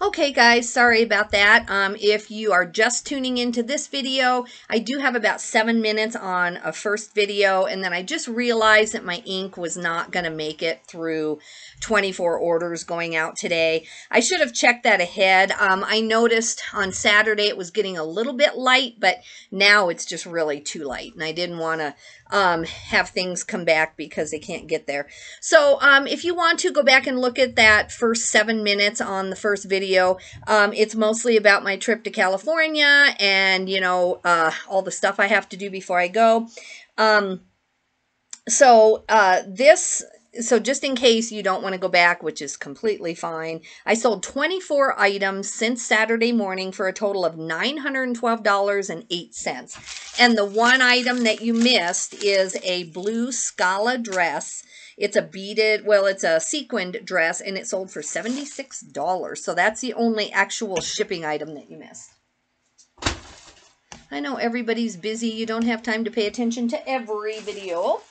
Okay guys, sorry about that. If you are just tuning into this video, I do have about 7 minutes on a first video, and then I just realized that my ink was not going to make it through 24 orders going out today. I should have checked that ahead. I noticed on Saturday it was getting a little bit light, but now it's just really too light, and I didn't want to have things come back because they can't get there. So if you want to go back and look at that first 7 minutes on the first video, it's mostly about my trip to California and, you know, all the stuff I have to do before I go. So just in case you don't want to go back, which is completely fine, I sold 24 items since Saturday morning for a total of $912.08. And the one item that you missed is a blue Scala dress. It's a beaded, well, it's a sequined dress, and it sold for $76. So that's the only actual shipping item that you missed. I know everybody's busy. You don't have time to pay attention to every video.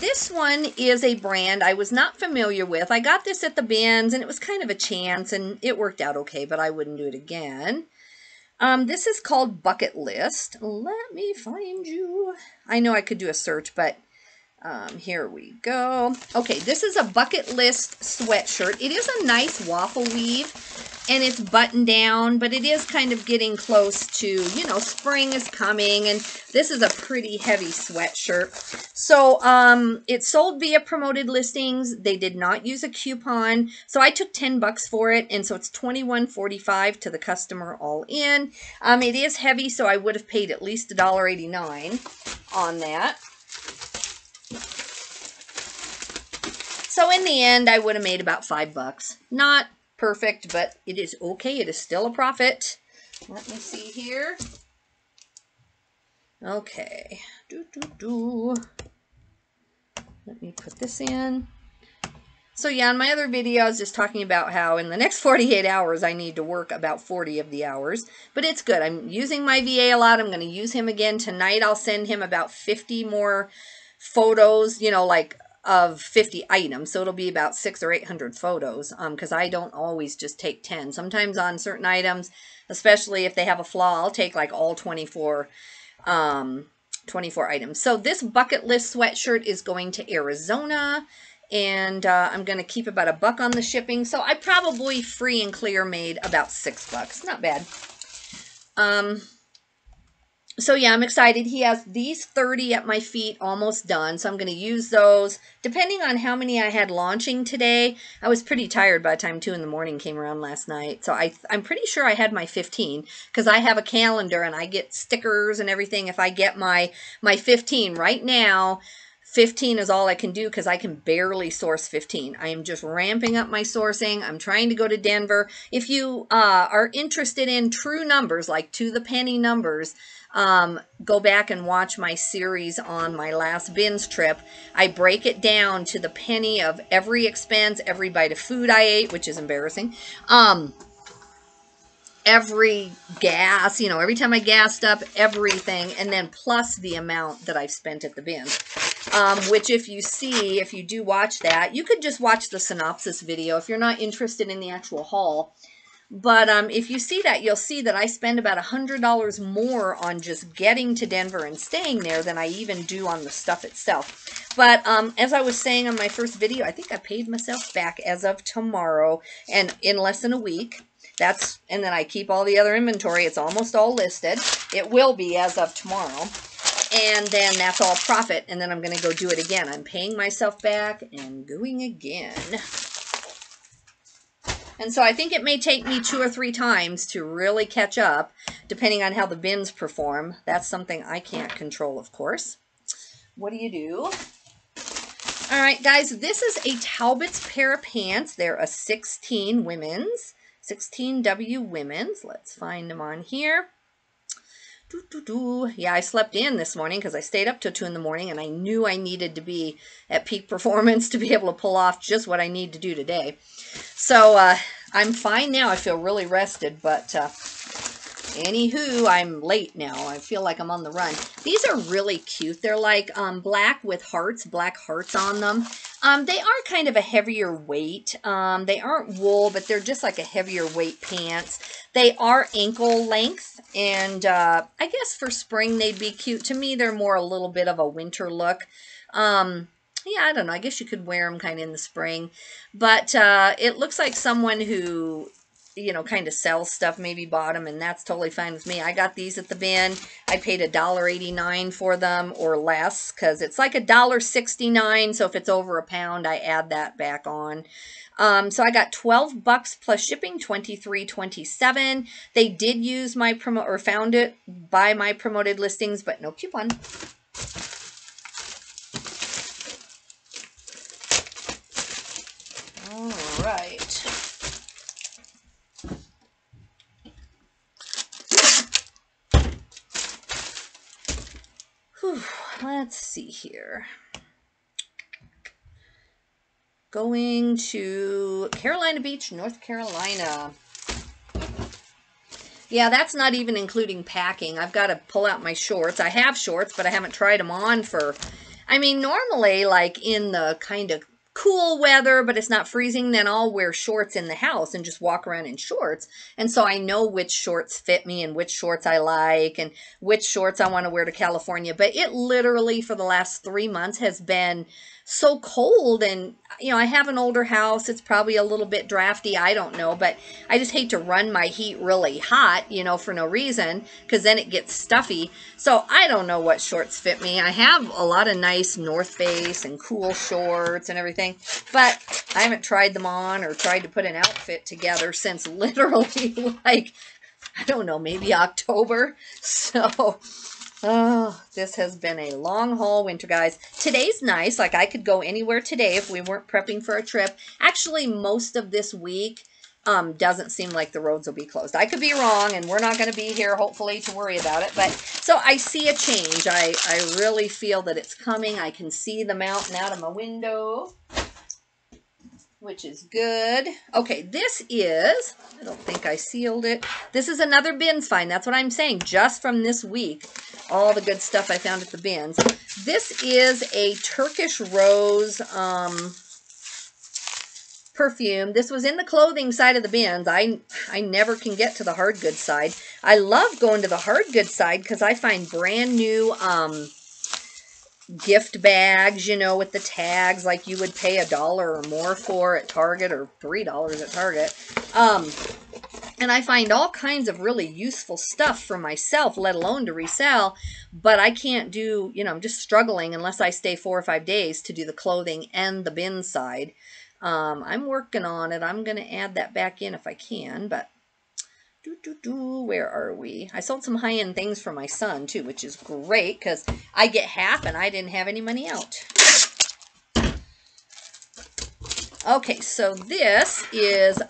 This one is a brand I was not familiar with. I got this at the bins, and it was kind of a chance, and it worked out okay, but I wouldn't do it again. This is called Bucket List. Let me find you. I know I could do a search, but here we go. Okay, this is a Bucket List sweatshirt. It is a nice waffle weave, and it's buttoned down, but it is kind of getting close to, you know, spring is coming, and this is a pretty heavy sweatshirt. So it sold via promoted listings. They did not use a coupon, so I took 10 bucks for it, and so it's $21.45 to the customer all in. It is heavy, so I would have paid at least $1.89 on that. So in the end, I would have made about 5 bucks. Not perfect, but it is okay. It is still a profit. Let me see here. Okay. Let me put this in. So yeah, in my other video, I was just talking about how in the next 48 hours, I need to work about 40 of the hours. But it's good. I'm using my VA a lot. I'm going to use him again tonight. I'll send him about 50 more photos, you know, like of 50 items, so it'll be about 600 or 800 photos, because I don't always just take 10. Sometimes on certain items, especially if they have a flaw, I'll take like all 24 items. So this Bucket List sweatshirt is going to Arizona, and I'm going to keep about $1 on the shipping, so I probably free and clear made about 6 bucks. Not bad. So yeah, I'm excited. He has these 30 at my feet almost done, so I'm going to use those. Depending on how many I had launching today, I was pretty tired by the time 2 in the morning came around last night. So I'm pretty sure I had my 15, because I have a calendar and I get stickers and everything if I get my 15. Right now, 15 is all I can do because I can barely source 15. I am just ramping up my sourcing. I'm trying to go to Denver. If you are interested in true numbers, like to the penny numbers, go back and watch my series on my last bins trip. I break it down to the penny of every expense, every bite of food I ate, which is embarrassing. Every gas, you know, every time I gassed up, everything, and then plus the amount that I've spent at the bins. Which if you do watch that, you could just watch the synopsis video if you're not interested in the actual haul. But if you see that, you'll see that I spend about $100 more on just getting to Denver and staying there than I even do on the stuff itself. But as I was saying on my first video, I think I paid myself back as of tomorrow, and in less than a week. And then I keep all the other inventory. It's almost all listed. It will be as of tomorrow. And then that's all profit. And then I'm going to go do it again. I'm paying myself back and going again. And so I think it may take me 2 or 3 times to really catch up, depending on how the bins perform. That's something I can't control, of course. What do you do? All right, guys, this is a Talbot's pair of pants. They're a 16 women's, 16W women's. Let's find them on here. Yeah, I slept in this morning because I stayed up till 2 in the morning, and I knew I needed to be at peak performance to be able to pull off just what I need to do today. So I'm fine now. I feel really rested, but anywho, I'm late now. I feel like I'm on the run. These are really cute. They're like black with hearts, black hearts on them. They are kind of a heavier weight. They aren't wool, but they're just like a heavier weight pants. They are ankle length, and I guess for spring they'd be cute. To me, they're more a little bit of a winter look. Yeah, I don't know. I guess you could wear them kind of in the spring, but it looks like someone who, you know, kind of sells stuff maybe bought them, and that's totally fine with me. I got these at the bin. I paid $1.89 for them or less, because it's like $1.69. So if it's over £1, I add that back on. So I got $12 plus shipping, $23.27. They did use my promo, or found it by my promoted listings, but no coupon. All right. Whew, let's see here. Going to Carolina Beach, North Carolina. Yeah, that's not even including packing. I've got to pull out my shorts. I have shorts, but I haven't tried them on for, I mean, normally like in the kind of cool weather, but it's not freezing, then I'll wear shorts in the house and just walk around in shorts. And so I know which shorts fit me and which shorts I like and which shorts I want to wear to California. But it literally for the last 3 months has been so cold, and you know, I have an older house. It's probably a little bit drafty, I don't know, but I just hate to run my heat really hot, you know, for no reason, because then it gets stuffy. So I don't know what shorts fit me. I have a lot of nice North Face and cool shorts and everything, but I haven't tried them on or tried to put an outfit together since literally like, I don't know, maybe October. So oh, this has been a long haul winter, guys. Today's nice. Like, I could go anywhere today if we weren't prepping for a trip. Actually, most of this week doesn't seem like the roads will be closed. I could be wrong, and we're not going to be here, hopefully, to worry about it. But so I see a change. I really feel that it's coming. I can see the mountain out of my window, which is good. Okay, this is, I don't think I sealed it. This is another bins find. That's what I'm saying. Just from this week, all the good stuff I found at the bins. This is a Turkish Rose perfume. This was in the clothing side of the bins. I never can get to the hard goods side. I love going to the hard goods side because I find brand new gift bags, you know, with the tags like you would pay $1 or more for at Target, or $3 at Target. And I find all kinds of really useful stuff for myself, let alone to resell. But I can't do, you know, I'm just struggling unless I stay 4 or 5 days to do the clothing and the bin side. I'm working on it. I'm going to add that back in if I can, but where are we? I sold some high-end things for my son too, which is great because I get half and I didn't have any money out. Okay, so this is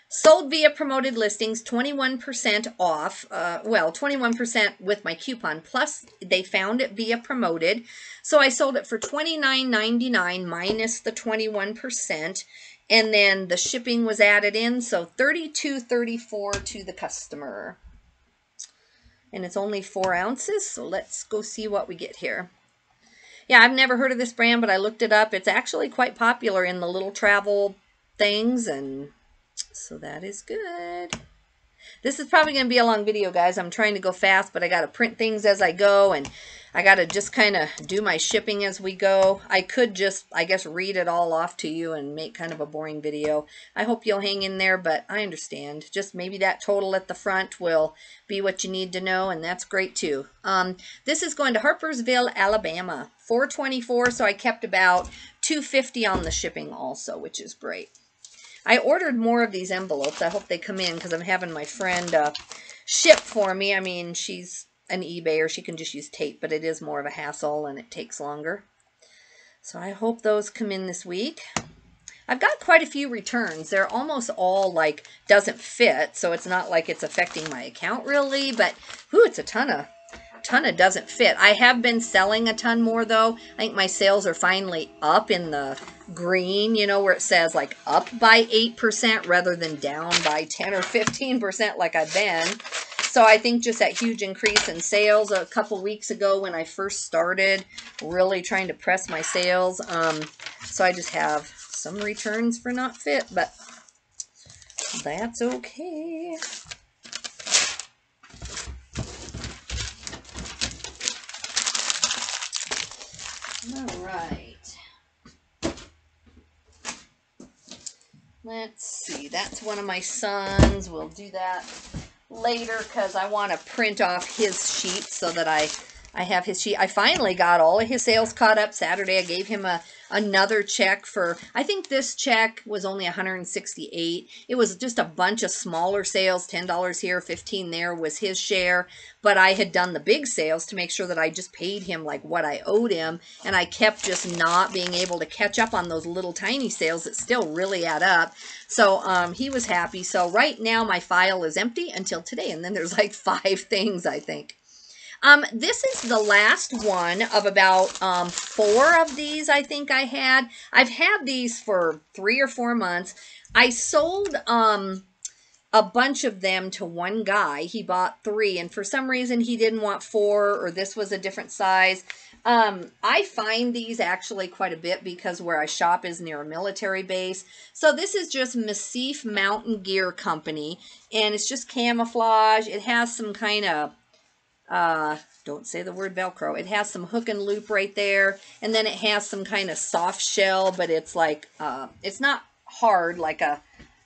sold via promoted listings, 21% off. Well, 21% with my coupon. Plus, they found it via promoted. So I sold it for $29.99 minus the 21%. And then the shipping was added in, so $32.34 to the customer. And it's only 4 ounces, so let's go see what we get here. Yeah, I've never heard of this brand, but I looked it up. It's actually quite popular in the little travel things, and so that is good. This is probably going to be a long video, guys. I'm trying to go fast, but I got to print things as I go, and I got to just kind of do my shipping as we go. I could just, I guess, read it all off to you and make kind of a boring video. I hope you'll hang in there, but I understand. Just maybe that total at the front will be what you need to know, and that's great too. This is going to Harpersville, Alabama. $4.24, so I kept about $2.50 on the shipping also, which is great. I ordered more of these envelopes. I hope they come in because I'm having my friend ship for me. I mean, she's an eBayer. She can just use tape, but it is more of a hassle and it takes longer. So I hope those come in this week. I've got quite a few returns. They're almost all like doesn't fit, so it's not like it's affecting my account really, but whew, it's a ton of doesn't fit. I have been selling a ton more though. I think my sales are finally up in the green, you know, where it says like up by 8% rather than down by 10 or 15% like I've been. So I think just that huge increase in sales a couple weeks ago when I first started really trying to press my sales, So I just have some returns for not fit, but that's okay. All right. Let's see. That's one of my sons. We'll do that later because I want to print off his sheet so that I have his sheet. I finally got all of his sales caught up Saturday. I gave him another check for, I think this check was only $168. It was just a bunch of smaller sales, $10 here, $15 there was his share. But I had done the big sales to make sure that I just paid him like what I owed him. And I kept just not being able to catch up on those little tiny sales that still really add up. So he was happy. So right now my file is empty until today. And then there's like 5 things, I think. This is the last one of about 4 of these I think I had. I've had these for 3 or 4 months. I sold a bunch of them to one guy. He bought 3, and for some reason he didn't want 4, or this was a different size. I find these actually quite a bit because where I shop is near a military base. So this is just Massif Mountain Gear Company, and it's just camouflage. It has some kind of don't say the word Velcro. It has some hook and loop right there. And then it has some kind of soft shell, but it's like, it's not hard like a,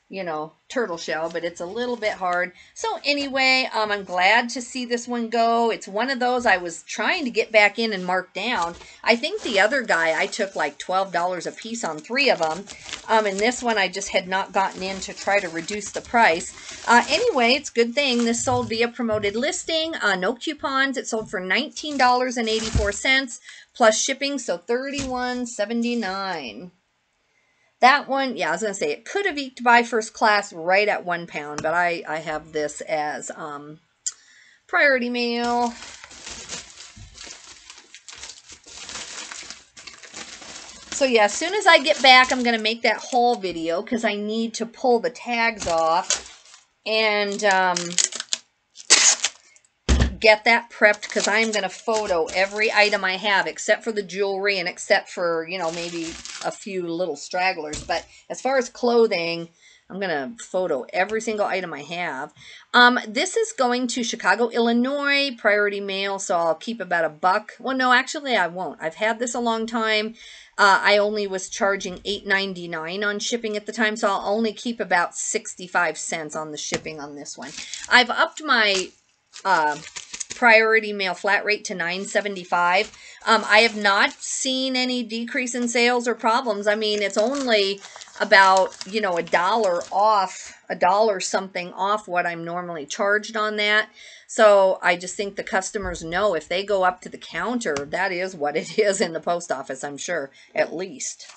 you know, turtle shell, but it's a little bit hard. So anyway, I'm glad to see this one go. It's one of those I was trying to get back in and mark down. I think the other guy, I took like $12 a piece on 3 of them. And this one I just had not gotten in to try to reduce the price. Anyway, it's a good thing. This sold via promoted listing. No coupons. It sold for $19.84 plus shipping, so $31.79. That one, yeah, I was going to say, it could have eked by first class right at £1, but I have this as priority mail. So yeah, as soon as I get back, I'm going to make that haul video because I need to pull the tags off and get that prepped because I'm going to photo every item I have except for the jewelry and except for, you know, maybe a few little stragglers. But as far as clothing, I'm going to photo every single item I have. This is going to Chicago, Illinois, priority mail, so I'll keep about $1. Well, no, actually I won't. I've had this a long time. I only was charging $8.99 on shipping at the time, so I'll only keep about 65 cents on the shipping on this one. I've upped my priority mail flat rate to $9.75. I have not seen any decrease in sales or problems. I mean, it's only about, you know, $1 off, $1 something off what I'm normally charged on that. So I just think the customers know if they go up to the counter, that is what it is in the post office, I'm sure, at least.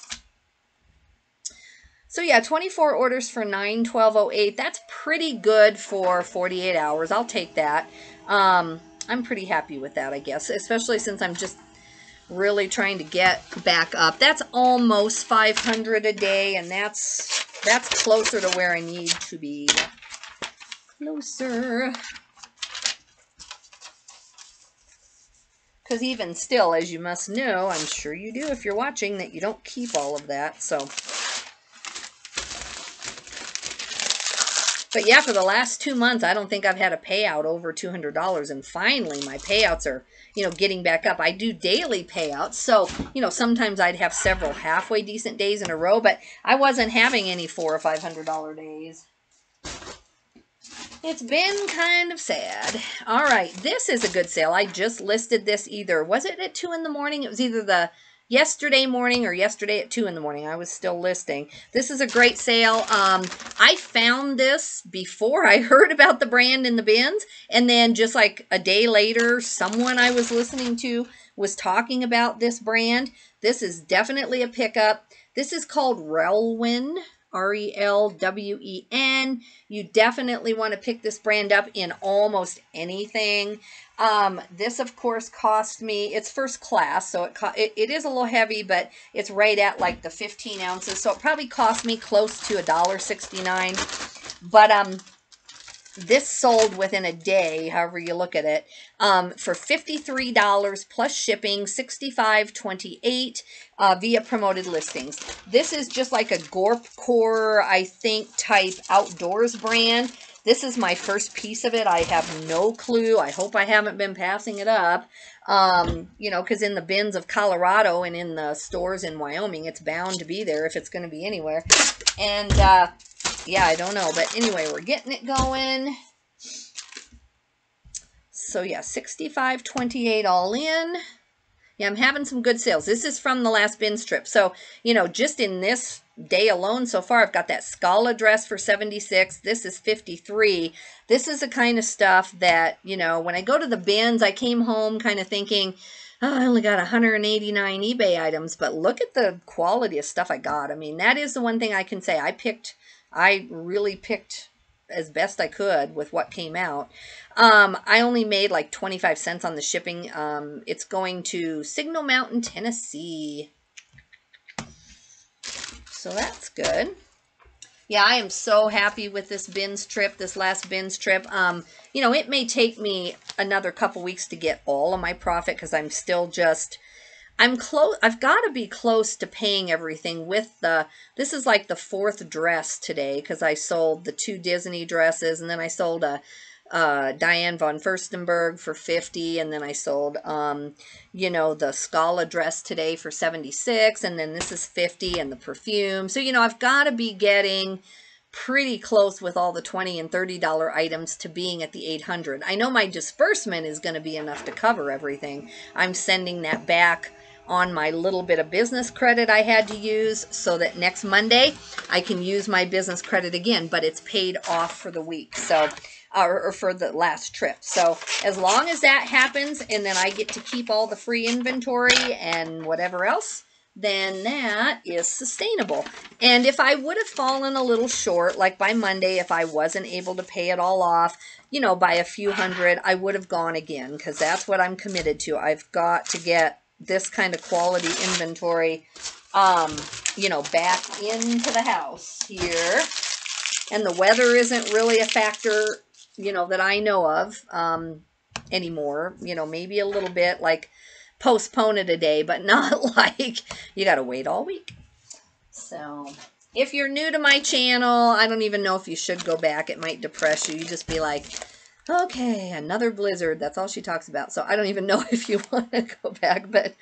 So yeah, 24 orders for $9.12.08. That's pretty good for 48 hours. I'll take that. I'm pretty happy with that, I guess, especially since I'm just really trying to get back up. That's almost 500 a day, and that's closer to where I need to be. Closer. Because even still, as you must know, I'm sure you do if you're watching, that you don't keep all of that, so. But yeah, for the last 2 months, I don't think I've had a payout over $200. And finally, my payouts are, you know, getting back up. I do daily payouts. So, you know, sometimes I'd have several halfway decent days in a row. But I wasn't having any $400 or $500 days. It's been kind of sad. All right, this is a good sale. I just listed this either. Was it at 2 in the morning? It was either the yesterday morning or yesterday at 2 in the morning. I was still listing. This is a great sale. I found this before I heard about the brand in the bins. And then just like a day later, someone I was listening to was talking about this brand. This is definitely a pickup. This is called Relwen. R-E-L-W-E-N. You definitely want to pick this brand up in almost anything. This, of course, cost me, it's first class, so it is a little heavy, but it's right at like the 15 ounces, so it probably cost me close to $1.69. But this sold within a day, however you look at it, for $53 plus shipping, $65.28 via promoted listings. This is just like a Gorp Core, I think, type outdoors brand. This is my first piece of it. I have no clue. I hope I haven't been passing it up. You know, because in the bins of Colorado and in the stores in Wyoming, it's bound to be there if it's going to be anywhere. And, yeah, I don't know. But anyway, we're getting it going. So, yeah, $65.28 all in. Yeah, I'm having some good sales. This is from the last bin strip. So, you know, just in this day alone so far, I've got that Scala dress for $76. This is $53. This is the kind of stuff that, you know, when I go to the bins, I came home kind of thinking, oh, I only got 189 eBay items, but look at the quality of stuff I got. I mean, that is the one thing I can say. I really picked as best I could with what came out. I only made like 25 cents on the shipping. It's going to Signal Mountain, Tennessee. So that's good. Yeah, I am so happy with this bins trip, this last bins trip. You know, it may take me another couple weeks to get all of my profit because I'm still just... I'm close. I've got to be close to paying everything with this is like the fourth dress today because I sold the 2 Disney dresses and then I sold a Diane von Furstenberg for $50 and then I sold, you know, the Scala dress today for $76 and then this is $50 and the perfume. So, you know, I've got to be getting pretty close with all the $20 and $30 items to being at the $800. I know my disbursement is going to be enough to cover everything. I'm sending that back on my little bit of business credit I had to use so that next Monday I can use my business credit again, but it's paid off for the week. So, or for the last trip. So as long as that happens and then I get to keep all the free inventory and whatever else, then that is sustainable. And if I would have fallen a little short, like by Monday, if I wasn't able to pay it all off, you know, by a few hundred, I would have gone again because that's what I'm committed to. I've got to get this kind of quality inventory, you know, back into the house here. And the weather isn't really a factor, you know, that I know of anymore. You know, maybe a little bit like postpone it a day, but not like you got to wait all week. So if you're new to my channel, I don't even know if you should go back. It might depress you. You just be like, okay, another blizzard. That's all she talks about. So I don't even know if you want to go back but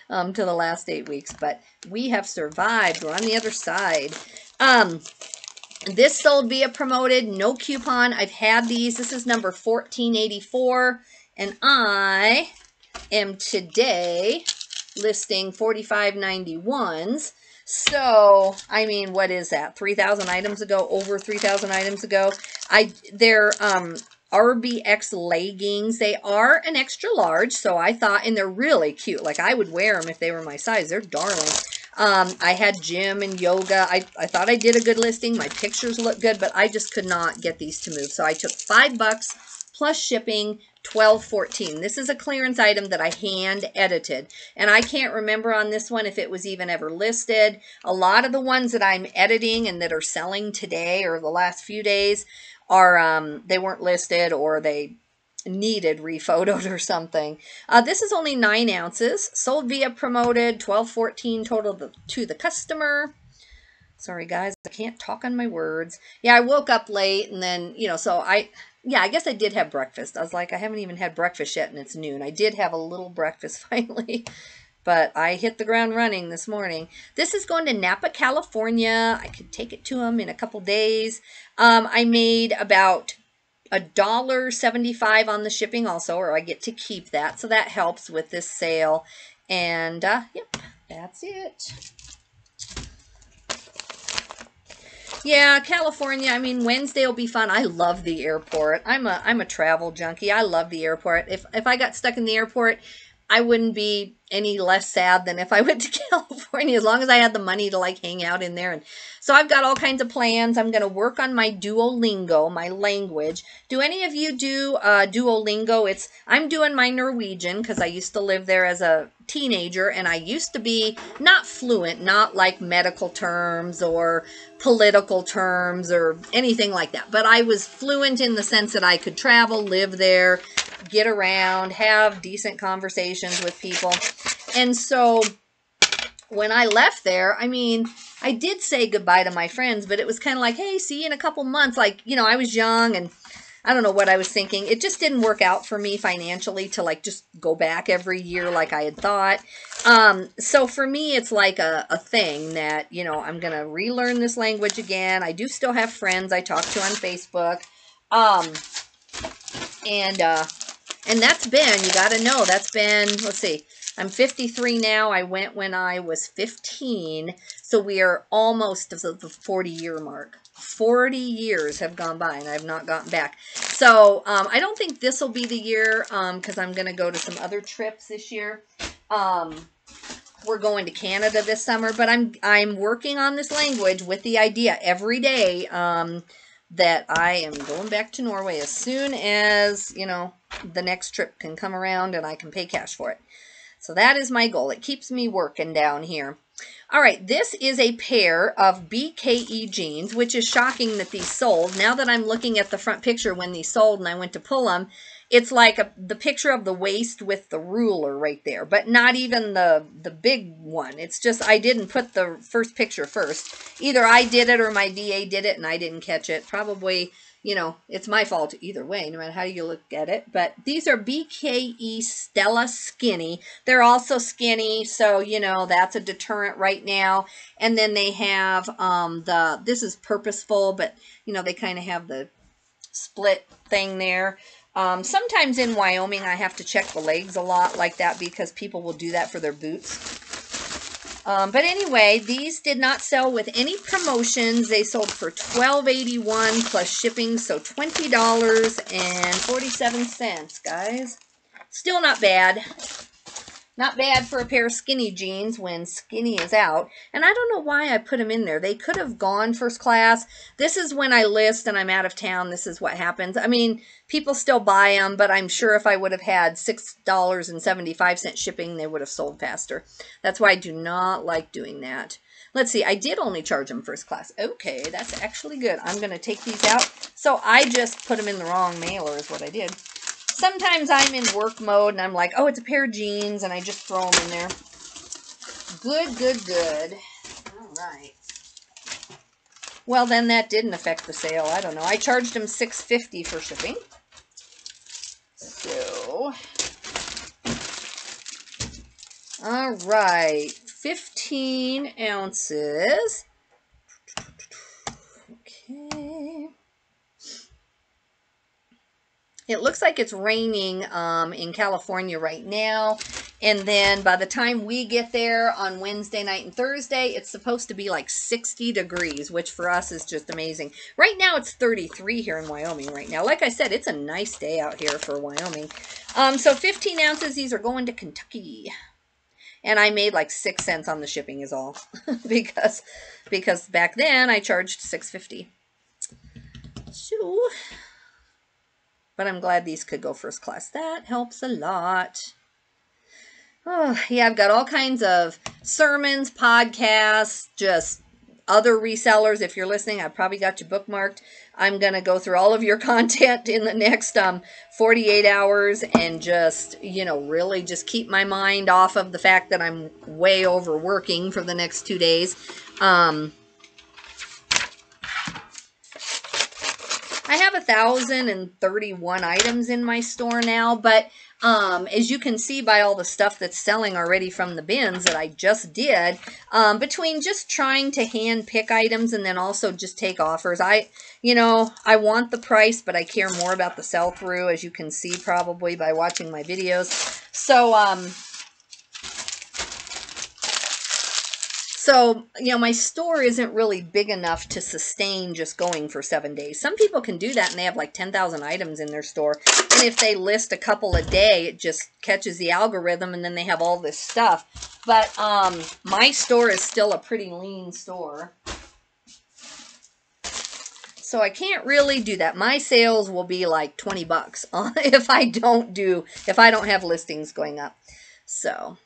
to the last 8 weeks. But we have survived. We're on the other side. This sold via promoted, no coupon. I've had these. This is number 1484. And I am today listing 4591s. So, I mean, what is that? 3,000 items ago, over 3,000 items ago. They're RBX leggings. They are an extra large, so I thought, and they're really cute. Like, I would wear them if they were my size. They're darling. I had gym and yoga. I thought I did a good listing. My pictures look good, but I just could not get these to move. So I took $5 plus shipping, $12.14. This is a clearance item that I hand edited. And I can't remember on this one if it was even ever listed. A lot of the ones that I'm editing and that are selling today or the last few days are, they weren't listed or they needed rephotoed or something. This is only 9 ounces, sold via promoted, $12.14 total to the customer. Sorry guys, I can't talk on my words. Yeah, I woke up late and then, you know, so I guess I did have breakfast. I was like, I haven't even had breakfast yet and it's noon. I did have a little breakfast finally, but I hit the ground running this morning. This is going to Napa, California. I could take it to them in a couple days. I made about $1.75 on the shipping also, or I get to keep that. So that helps with this sale. And, yep, that's it. Yeah, California, I mean, Wednesday will be fun. I love the airport. I'm a travel junkie. I love the airport. If I got stuck in the airport, I wouldn't be any less sad than if I went to California, as long as I had the money to like hang out in there. And so I've got all kinds of plans. I'm going to work on my Duolingo, my language. Do any of you do Duolingo? I'm doing my Norwegian because I used to live there as a teenager, and I used to be not fluent, not like medical terms or political terms or anything like that, but I was fluent in the sense that I could travel, live there, get around, have decent conversations with people. And so when I left there, I mean, I did say goodbye to my friends, but it was kind of like, hey, see you in a couple months. Like, you know, I was young and I don't know what I was thinking. It just didn't work out for me financially to like just go back every year like I had thought. So for me, it's like a thing that, you know, I'm going to relearn this language again. I do still have friends I talk to on Facebook. And that's been, you got to know, that's been, let's see, I'm 53 now. I went when I was 15. So we are almost to the 40-year mark. 40 years have gone by and I've not gotten back. So I don't think this will be the year because I'm going to go to some other trips this year. We're going to Canada this summer, but I'm working on this language with the idea every day that I am going back to Norway as soon as, you know, the next trip can come around and I can pay cash for it. So that is my goal. It keeps me working down here. All right, this is a pair of BKE jeans, which is shocking that these sold. Now that I'm looking at the front picture when these sold and I went to pull them, it's like the picture of the waist with the ruler right there, but not even the big one. It's just I didn't put the first picture first. Either I did it or my VA did it and I didn't catch it. Probably, you know, it's my fault either way, no matter how you look at it. But these are BKE Stella Skinny. They're also skinny, so, you know, that's a deterrent right now. And then they have this is purposeful, but, you know, they kind of have the split thing there. Sometimes in Wyoming, I have to check the legs a lot like that because people will do that for their boots. But anyway, these did not sell with any promotions. They sold for $12.81 plus shipping, so $20.47, guys. Still not bad. Not bad for a pair of skinny jeans when skinny is out. And I don't know why I put them in there. They could have gone first class. This is when I list and I'm out of town. This is what happens. I mean, people still buy them, but I'm sure if I would have had $6.75 shipping, they would have sold faster. That's why I do not like doing that. Let's see. I did only charge them first class. Okay, that's actually good. I'm going to take these out. So I just put them in the wrong mailer is what I did. Sometimes I'm in work mode and I'm like, oh, it's a pair of jeans, and I just throw them in there. Good, good, good. All right. Well, then that didn't affect the sale. I don't know. I charged them $6.50 for shipping. So, all right. 15 ounces. Okay. It looks like it's raining in California right now. And then by the time we get there on Wednesday night and Thursday, it's supposed to be like 60 degrees, which for us is just amazing. Right now it's 33 here in Wyoming right now. Like I said, it's a nice day out here for Wyoming. So 15 ounces, these are going to Kentucky. And I made like 6 cents on the shipping is all. because back then I charged $6.50. So... but I'm glad these could go first class. That helps a lot. Oh, yeah, I've got all kinds of sermons, podcasts, just other resellers. If you're listening, I've probably got you bookmarked. I'm going to go through all of your content in the next 48 hours and just, you know, really just keep my mind off of the fact that I'm way overworking for the next 2 days. I have 1,031 items in my store now, but as you can see by all the stuff that's selling already from the bins that I just did, between just trying to hand pick items and then also just take offers, I want the price, but I care more about the sell-through, as you can see probably by watching my videos. So, you know, my store isn't really big enough to sustain just going for 7 days. Some people can do that and they have like 10,000 items in their store. And if they list a couple a day, it just catches the algorithm and then they have all this stuff. But my store is still a pretty lean store. So I can't really do that. My sales will be like 20 bucks if I don't have listings going up. So,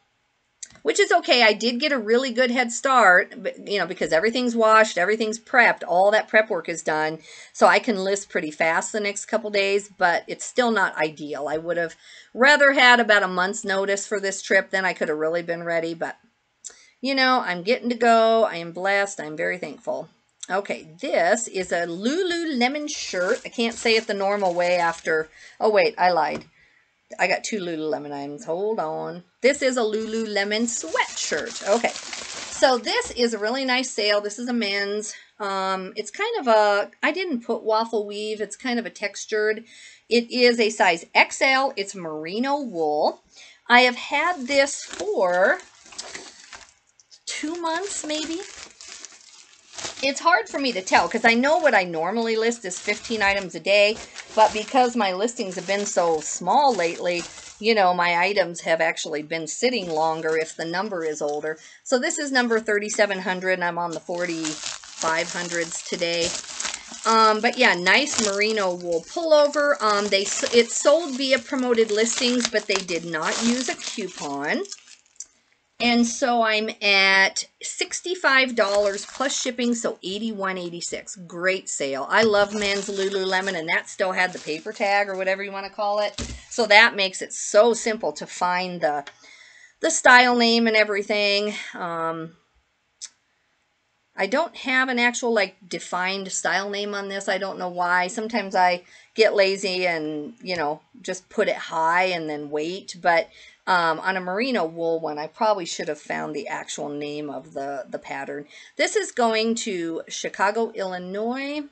which is okay. I did get a really good head start, but, you know, because everything's washed, everything's prepped, all that prep work is done. So I can list pretty fast the next couple days, but it's still not ideal. I would have rather had about a month's notice for this trip. Then I could have really been ready, but you know, I'm getting to go. I am blessed. I'm very thankful. Okay, this is a Lululemon shirt. I can't say it the normal way after. Oh, wait, I lied. I got two Lululemon items. Hold on. This is a Lululemon sweatshirt. Okay, so this is a really nice sale. This is a men's. It's kind of a, I didn't put waffle weave. It's kind of a textured. It is a size XL. It's merino wool. I have had this for 2 months, maybe. It's hard for me to tell because I know what I normally list is 15 items a day, but because my listings have been so small lately, you know, my items have actually been sitting longer if the number is older. So this is number 3700 and I'm on the 4500s today. But yeah, nice merino wool pullover. It's sold via promoted listings, but they did not use a coupon. And so I'm at $65 plus shipping, so $81.86. Great sale. I love men's Lululemon, and that still had the paper tag or whatever you want to call it. So that makes it so simple to find the style name and everything. I don't have an actual like defined style name on this. I don't know why. Sometimes I get lazy and, you know, just put it high and then wait. But on a merino wool one, I probably should have found the actual name of the pattern. This is going to Chicago, Illinois.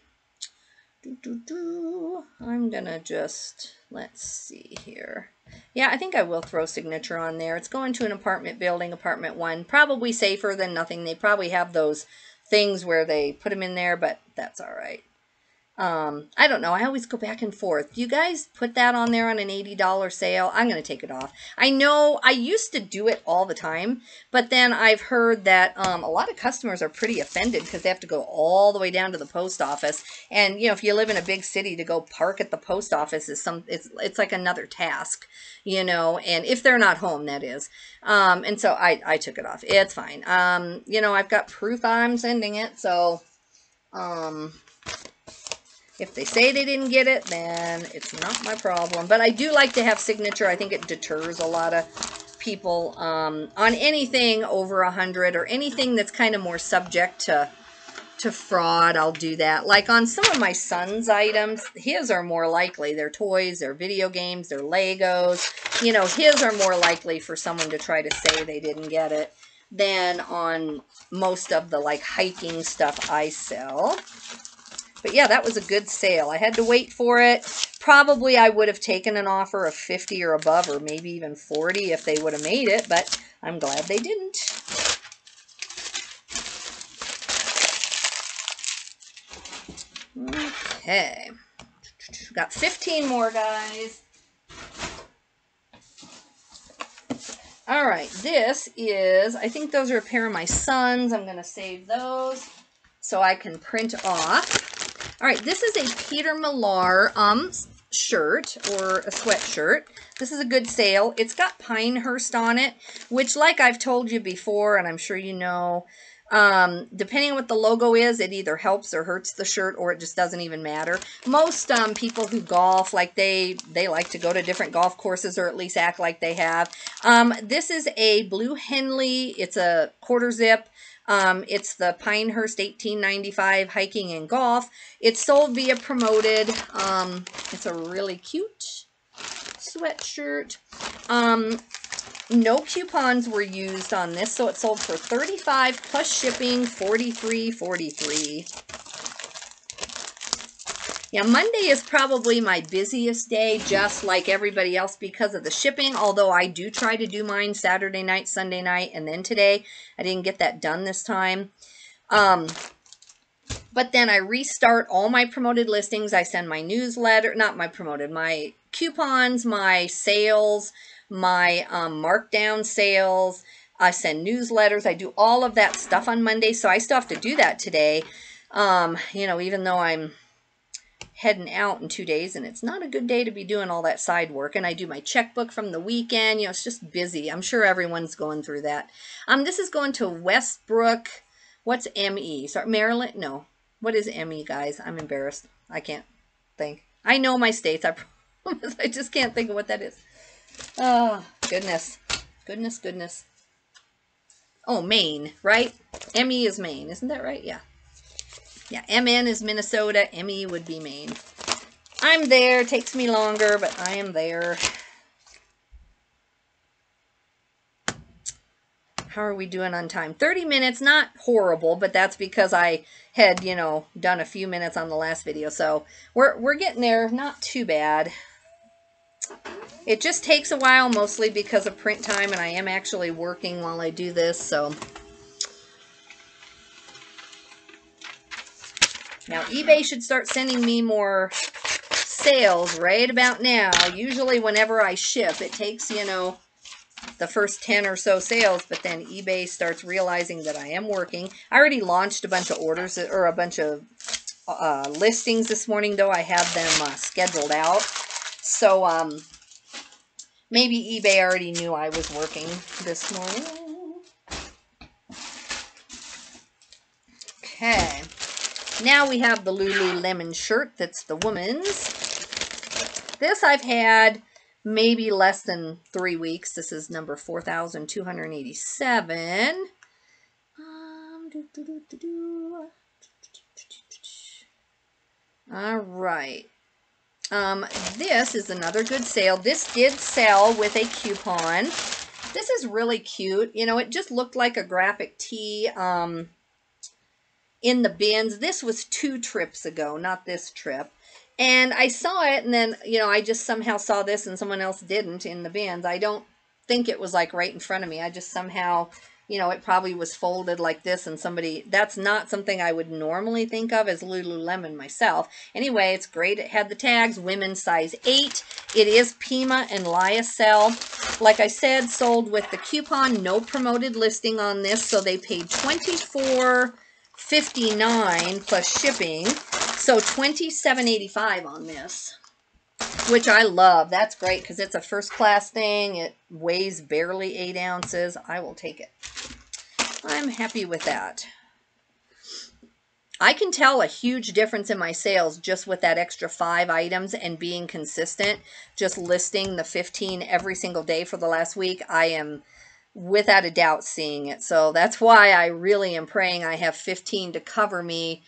I'm going to just, let's see here. Yeah, I think I will throw signature on there. It's going to an apartment building, apartment 1. Probably safer than nothing. They probably have those things where they put them in there, but that's all right. I don't know. I always go back and forth. Do you guys put that on there on an $80 sale? I'm going to take it off. I know I used to do it all the time, but then I've heard that a lot of customers are pretty offended because they have to go all the way down to the post office. And, you know, if you live in a big city, to go park at the post office is it's like another task, you know, and if they're not home, that is. And so I took it off. It's fine. You know, I've got proof I'm sending it, so, if they say they didn't get it, then it's not my problem. But I do like to have signature. I think it deters a lot of people on anything over 100 or anything that's kind of more subject to fraud. I'll do that. Like on some of my son's items, his are more likely. They're toys, they're video games, they're Legos. You know, his are more likely for someone to try to say they didn't get it than on most of the like hiking stuff I sell. But yeah, that was a good sale. I had to wait for it. Probably I would have taken an offer of 50 or above, or maybe even 40 if they would have made it, but I'm glad they didn't. Okay. Got 15 more, guys. All right, this is, I think those are a pair of my sons. I'm going to save those so I can print off. All right, this is a Peter Millar shirt or a sweatshirt. This is a good sale. It's got Pinehurst on it, which like I've told you before, and I'm sure you know, depending on what the logo is, it either helps or hurts the shirt, or it just doesn't even matter. Most people who golf, like they like to go to different golf courses, or at least act like they have. This is a Blue Henley. It's a quarter zip. It's the Pinehurst 1895 hiking and golf. It's sold via promoted. It's a really cute sweatshirt. No coupons were used on this, so it sold for $35 plus shipping, $43.43. Yeah, Monday is probably my busiest day, just like everybody else because of the shipping, although I do try to do mine Saturday night, Sunday night, and then today. I didn't get that done this time. But then I restart all my promoted listings. I send my newsletter, not my promoted, my coupons, my sales, my markdown sales. I send newsletters. I do all of that stuff on Monday. So I still have to do that today. You know, even though I'm heading out in 2 days and it's not a good day to be doing all that side work. And I do my checkbook from the weekend. You know, it's just busy. I'm sure everyone's going through that. This is going to Westbrook. What's ME? Sorry, Maryland? No. What is ME, guys? I'm embarrassed. I can't think. I know my states. I promise. I just can't think of what that is. Oh, goodness. Goodness, goodness. Oh, Maine, right? ME is Maine. Isn't that right? Yeah. Yeah, MN is Minnesota. ME would be Maine. I'm there. It takes me longer, but I am there. How are we doing on time? 30 minutes, not horrible, but that's because I had, you know, done a few minutes on the last video. So we're getting there. Not too bad. It just takes a while, mostly because of print time, and I am actually working while I do this, so. Now, eBay should start sending me more sales right about now. Usually whenever I ship, it takes, you know, the first 10 or so sales, but then eBay starts realizing that I am working. I already launched a bunch of orders, or a bunch of listings this morning, though. I have them scheduled out. So maybe eBay already knew I was working this morning. Okay. Now we have the Lululemon shirt. That's the woman's. This I've had maybe less than 3 weeks. This is number 4,287. All right. This is another good sale. This did sell with a coupon. This is really cute. You know, it just looked like a graphic tee in the bins. This was 2 trips ago, not this trip. And I saw it, and then, you know, I just somehow saw this and someone else didn't in the bins. I don't think it was like right in front of me. I just somehow, you know, it probably was folded like this, and somebody, that's not something I would normally think of as Lululemon myself. Anyway, it's great. It had the tags, women's size 8. It is Pima and Lyocell. Like I said, sold with the coupon, no promoted listing on this, so they paid $24.59 plus shipping. So $27.85 on this, which I love. That's great because it's a first class thing. It weighs barely 8 ounces. I will take it. I'm happy with that. I can tell a huge difference in my sales just with that extra 5 items and being consistent, just listing the 15 every single day for the last week. I am without a doubt seeing it. So that's why I really am praying I have 15 to cover me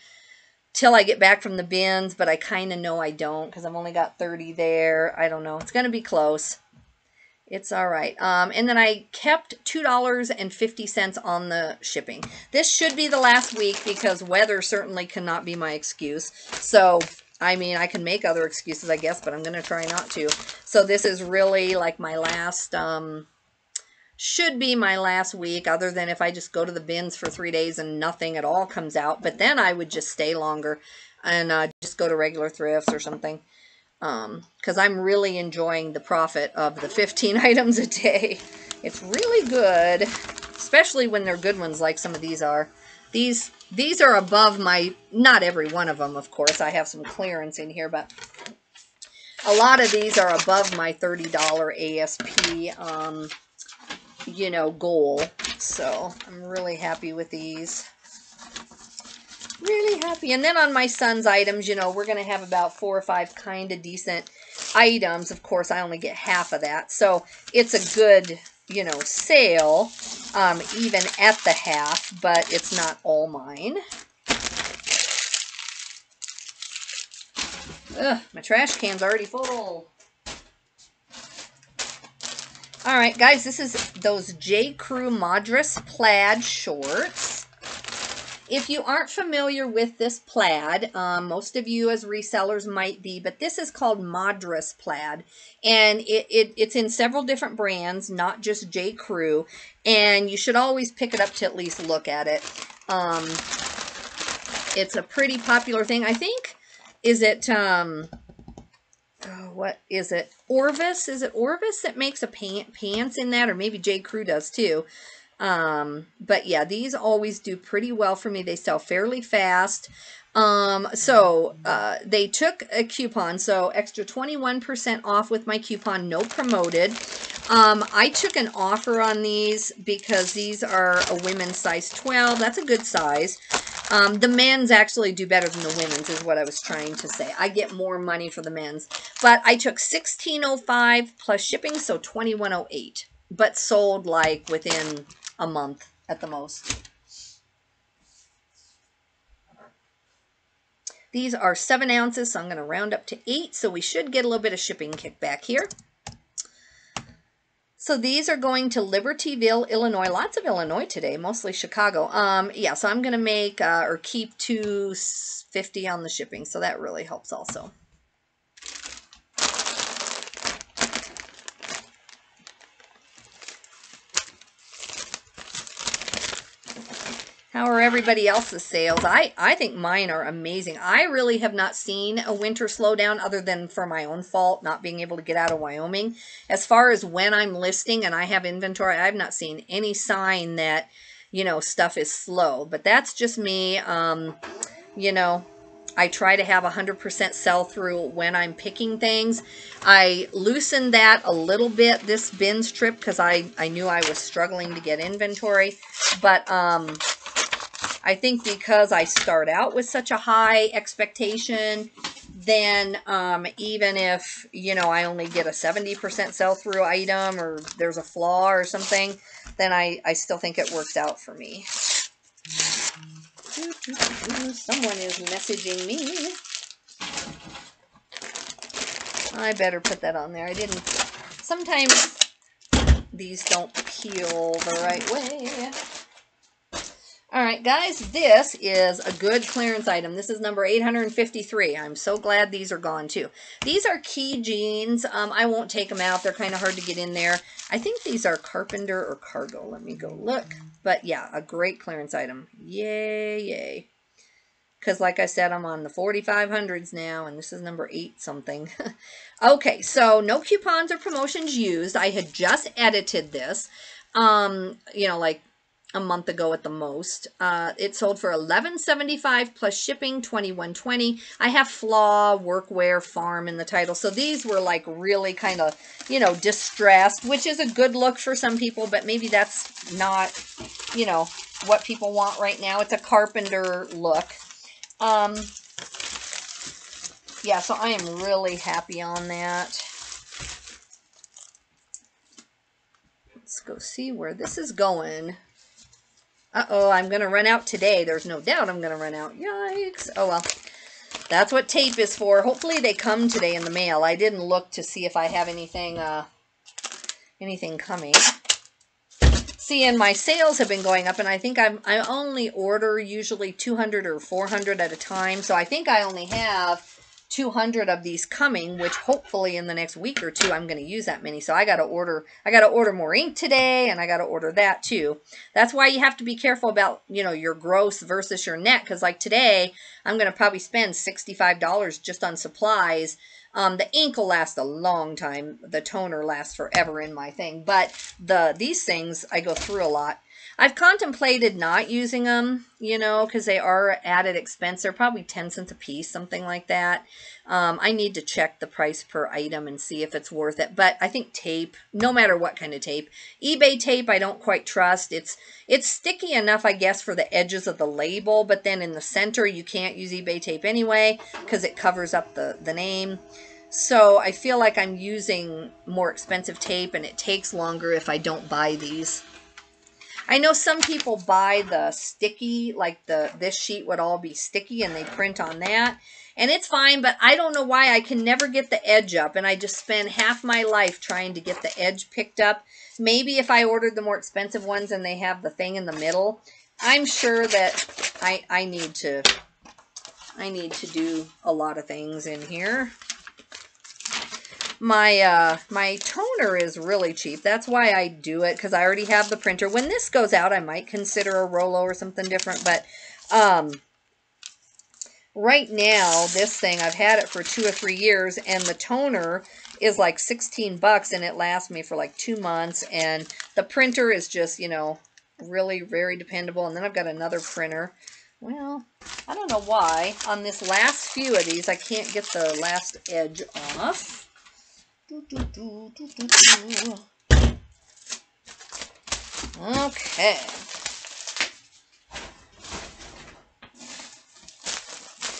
till I get back from the bins, but I kind of know I don't because I've only got 30 there. I don't know. It's going to be close. It's all right. And then I kept $2.50 on the shipping. This should be the last week because weather certainly cannot be my excuse. So, I mean, I can make other excuses, I guess, but I'm going to try not to. So this is really like my last, should be my last week, other than if I just go to the bins for 3 days and nothing at all comes out. But then I would just stay longer and just go to regular thrifts or something. Because I'm really enjoying the profit of the 15 items a day. It's really good, especially when they're good ones like some of these are. These are above my, not every one of them, of course. I have some clearance in here, but a lot of these are above my $30 ASP you know, goal. So I'm really happy with these. Really happy. And then on my son's items, you know, we're going to have about 4 or 5 kind of decent items. Of course, I only get half of that. So it's a good, you know, sale, even at the half, but it's not all mine. Ugh, my trash can's already full. All right, guys, this is those J. Crew Madras plaid shorts. If you aren't familiar with this plaid, most of you as resellers might be, but this is called Madras plaid, and it's in several different brands, not just J. Crew, and you should always pick it up to at least look at it. It's a pretty popular thing. I think, is it, what is it? Orvis? Is it Orvis that makes a pants in that? Or maybe J. Crew does too. But yeah, these always do pretty well for me. They sell fairly fast. They took a coupon, so extra 21% off with my coupon, no promoted. I took an offer on these because these are a women's size 12. That's a good size. The men's actually do better than the women's is what I was trying to say. I get more money for the men's. But I took $16.05 plus shipping, so $21.08. But sold like within a month at the most. These are 7 ounces, so I'm going to round up to 8, so we should get a little bit of shipping kickback here. So these are going to Libertyville, Illinois. Lots of Illinois today, mostly Chicago. Yeah, so I'm going to make or keep $2.50 on the shipping, so that really helps also. How are everybody else's sales? I think mine are amazing. I really have not seen a winter slowdown other than for my own fault, not being able to get out of Wyoming. As far as when I'm listing and I have inventory, I've not seen any sign that, you know, stuff is slow. But that's just me. You know, I try to have 100% sell-through when I'm picking things. I loosened that a little bit this bins trip because I knew I was struggling to get inventory. But I think because I start out with such a high expectation, then even if, you know, I only get a 70% sell-through item or there's a flaw or something, then I still think it works out for me. Someone is messaging me. I better put that on there. I didn't. Sometimes these don't peel the right way. All right, guys, this is a good clearance item. This is number 853. I'm so glad these are gone, too. These are Key jeans. I won't take them out. They're kind of hard to get in there. I think these are Carpenter or Cargo. Let me go look. But, yeah, a great clearance item. Yay, yay. Because, like I said, I'm on the 4500s now, and this is number 8-something. Okay, so no coupons or promotions used. I had just edited this, you know, like a month ago at the most. It sold for $11.75 plus shipping, $21.20. I have Flaw, Workwear, Farm in the title. So these were like really kind of, you know, distressed, which is a good look for some people, but maybe that's not, you know, what people want right now. It's a carpenter look. Yeah, so I am really happy on that. Let's go see where this is going. Uh-oh, I'm going to run out today. There's no doubt I'm going to run out. Yikes. Oh, well. That's what tape is for. Hopefully they come today in the mail. I didn't look to see if I have anything coming. See, and my sales have been going up, and I think I only order usually 200 or 400 at a time. So I think I only have 200 of these coming, which hopefully in the next week or two I'm going to use that many. So I got to order more ink today, and I got to order that too. That's why you have to be careful about, you know, your gross versus your net, because like today I'm going to probably spend $65 just on supplies. The ink will last a long time. The toner lasts forever in my thing, but these things I go through a lot. I've contemplated not using them, you know, because they are added expense. They're probably 10 cents a piece, something like that. I need to check the price per item and see if it's worth it. But I think tape, no matter what kind of tape, eBay tape I don't quite trust. It's sticky enough, I guess, for the edges of the label, but then in the center you can't use eBay tape anyway because it covers up the name. So I feel like I'm using more expensive tape, and it takes longer if I don't buy these. I know some people buy the sticky, like this sheet would all be sticky and they print on that. And it's fine, but I don't know why I can never get the edge up. And I just spend half my life trying to get the edge picked up. Maybe if I ordered the more expensive ones and they have the thing in the middle, I'm sure that I need to do a lot of things in here. My toner is really cheap. That's why I do it, because I already have the printer. When this goes out, I might consider a Rolo or something different, but right now, this thing, I've had it for 2 or 3 years, and the toner is like 16 bucks, and it lasts me for like 2 months, and the printer is just, you know, really very dependable. And then I've got another printer. Well, I don't know why on this last few of these I can't get the last edge off. Okay.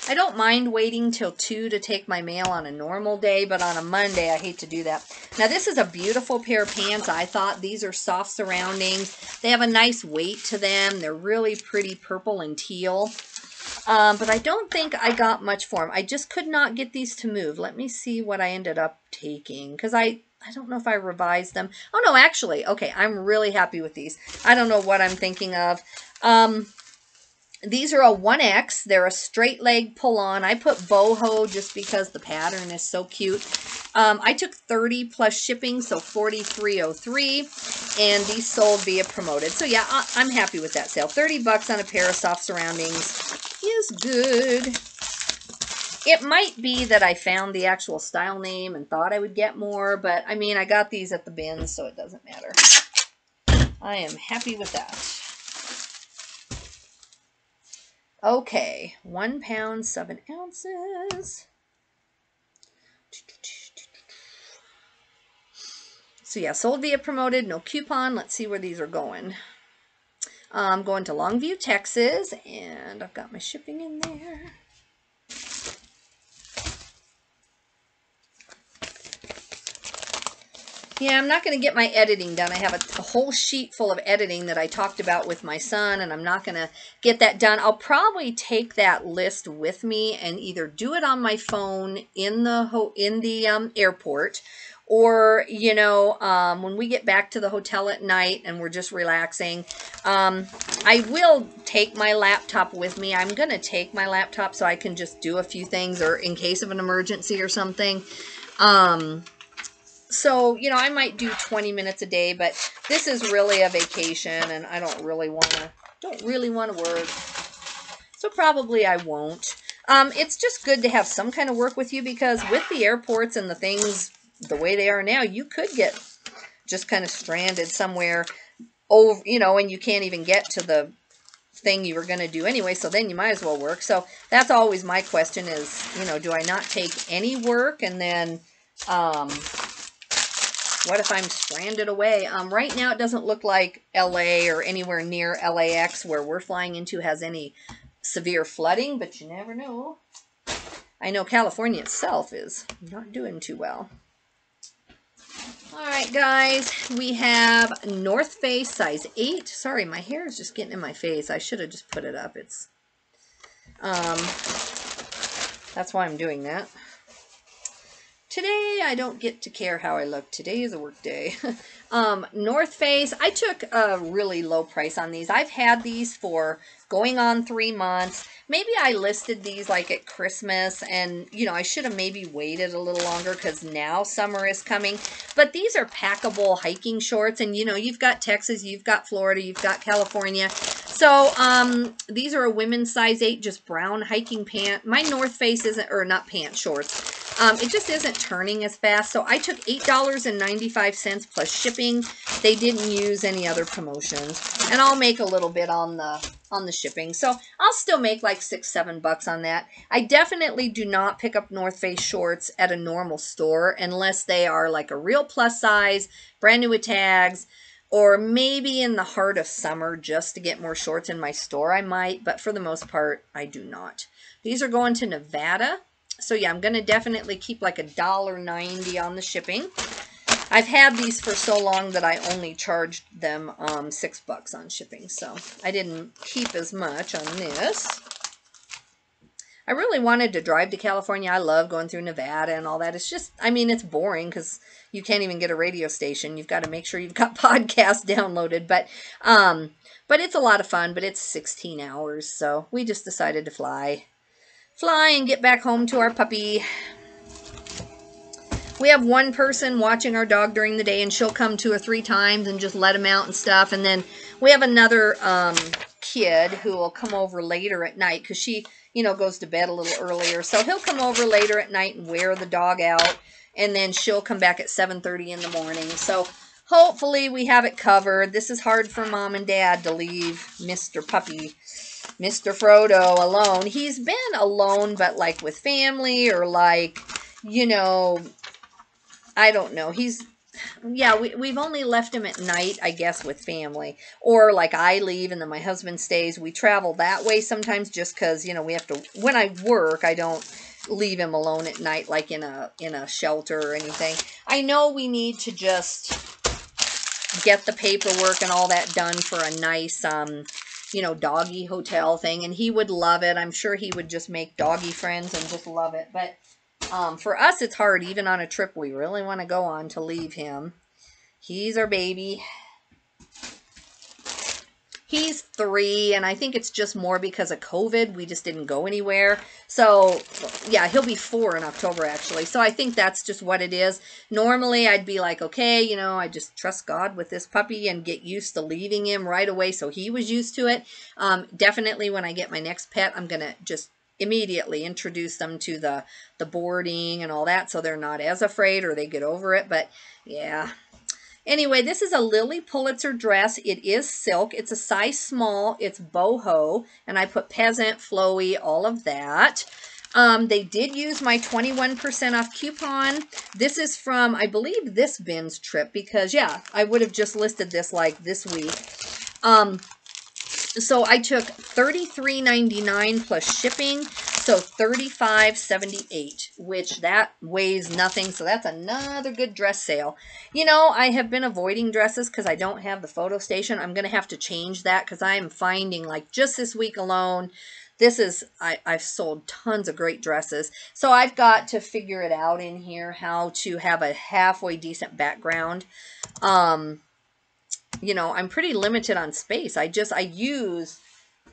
I don't mind waiting till 2 to take my mail on a normal day, but on a Monday, I hate to do that. Now, this is a beautiful pair of pants. I thought these are soft surroundings. They have a nice weight to them. They're really pretty purple and teal. But I don't think I got much for them. I just could not get these to move. Let me see what I ended up taking, because I don't know if I revised them. Oh, no, actually, okay, I'm really happy with these. I don't know what I'm thinking of. These are a 1X. They're a straight leg pull-on. I put boho just because the pattern is so cute. I took 30 plus shipping, so $43.03, and these sold via promoted. So yeah, I'm happy with that sale. 30 bucks on a pair of soft surroundings is good. It might be that I found the actual style name and thought I would get more, but I mean, I got these at the bins, so it doesn't matter. I am happy with that. Okay, 1 pound, 7 ounces. So yeah, sold via promoted, no coupon. Let's see where these are going. I'm going to Longview, Texas, and I've got my shipping in there. Yeah, I'm not going to get my editing done. I have a whole sheet full of editing that I talked about with my son, and I'm not going to get that done. I'll probably take that list with me and either do it on my phone in the airport, or, you know, when we get back to the hotel at night and we're just relaxing. I will take my laptop with me. I'm going to take my laptop so I can just do a few things, or in case of an emergency or something. So, you know, I might do 20 minutes a day, but this is really a vacation, and I don't really want to work. So probably I won't. It's just good to have some kind of work with you, because with the airports and the things the way they are now, you could get just kind of stranded somewhere over, you know, and you can't even get to the thing you were going to do anyway, so then you might as well work. So that's always my question is, you know, do I not take any work, and then what if I'm stranded away? Right now, it doesn't look like LA or anywhere near LAX, where we're flying into, has any severe flooding, but you never know. I know California itself is not doing too well. All right, guys, we have North Face size 8. Sorry, my hair is just getting in my face. I should have just put it up. It's that's why I'm doing that. Today, I don't get to care how I look. Today is a work day. North Face, I took a really low price on these. I've had these for going on 3 months. Maybe I listed these like at Christmas, and, you know, I should have maybe waited a little longer because now summer is coming. But these are packable hiking shorts, and, you know, you've got Texas, you've got Florida, you've got California. So, these are a women's size 8, just brown hiking pant. My North Face isn't, or not pant, shorts. It just isn't turning as fast. So I took $8.95 plus shipping. They didn't use any other promotions. And I'll make a little bit on the shipping. So I'll still make like $6-7 on that. I definitely do not pick up North Face shorts at a normal store unless they are like a real plus size, brand new with tags, or maybe in the heart of summer just to get more shorts in my store I might, but for the most part I do not. These are going to Nevada. So yeah, I'm going to definitely keep like $1.90 on the shipping. I've had these for so long that I only charged them $6 on shipping. So I didn't keep as much on this. I really wanted to drive to California. I love going through Nevada and all that. It's just, I mean, it's boring because you can't even get a radio station. You've got to make sure you've got podcasts downloaded. But it's a lot of fun, but it's 16 hours. So we just decided to fly and get back home to our puppy. We have one person watching our dog during the day, and she'll come 2 or 3 times and just let him out and stuff. And then we have another kid who will come over later at night because she, you know, goes to bed a little earlier. So he'll come over later at night and wear the dog out, and then she'll come back at 7:30 in the morning. So hopefully we have it covered. This is hard for Mom and Dad to leave Mr. Puppy, Mr. Frodo, alone. He's been alone, but like with family or like, you know, I don't know. We've only left him at night, I guess, with family. Or like I leave and then my husband stays. We travel that way sometimes just because, you know, we have to, when I work, I don't leave him alone at night like in a shelter or anything. I know we need to just get the paperwork and all that done for a nice, you know, doggy hotel thing. And he would love it. I'm sure he would just make doggy friends and just love it. But for us, it's hard, even on a trip we really want to go on, to leave him. He's our baby. He's 3, and I think it's just more because of COVID. We just didn't go anywhere. So, yeah, he'll be 4 in October, actually. So I think that's just what it is. Normally, I'd be like, okay, you know, I just trust God with this puppy and get used to leaving him right away, so he was used to it. Definitely, when I get my next pet, I'm going to just immediately introduce them to the boarding and all that, so they're not as afraid or they get over it. But yeah, anyway, this is a Lily Pulitzer dress. It is silk. It's a size small. It's boho, and I put peasant, flowy, all of that. They did use my 21% off coupon. This is from, I believe, this bin's trip, because yeah, I would have just listed this like this week. So I took $33.99 plus shipping, so $35.78, which that weighs nothing. So that's another good dress sale. You know, I have been avoiding dresses because I don't have the photo station. I'm going to have to change that because I am finding, like, just this week alone, I've sold tons of great dresses. So I've got to figure it out in here how to have a halfway decent background. You know, I'm pretty limited on space. I use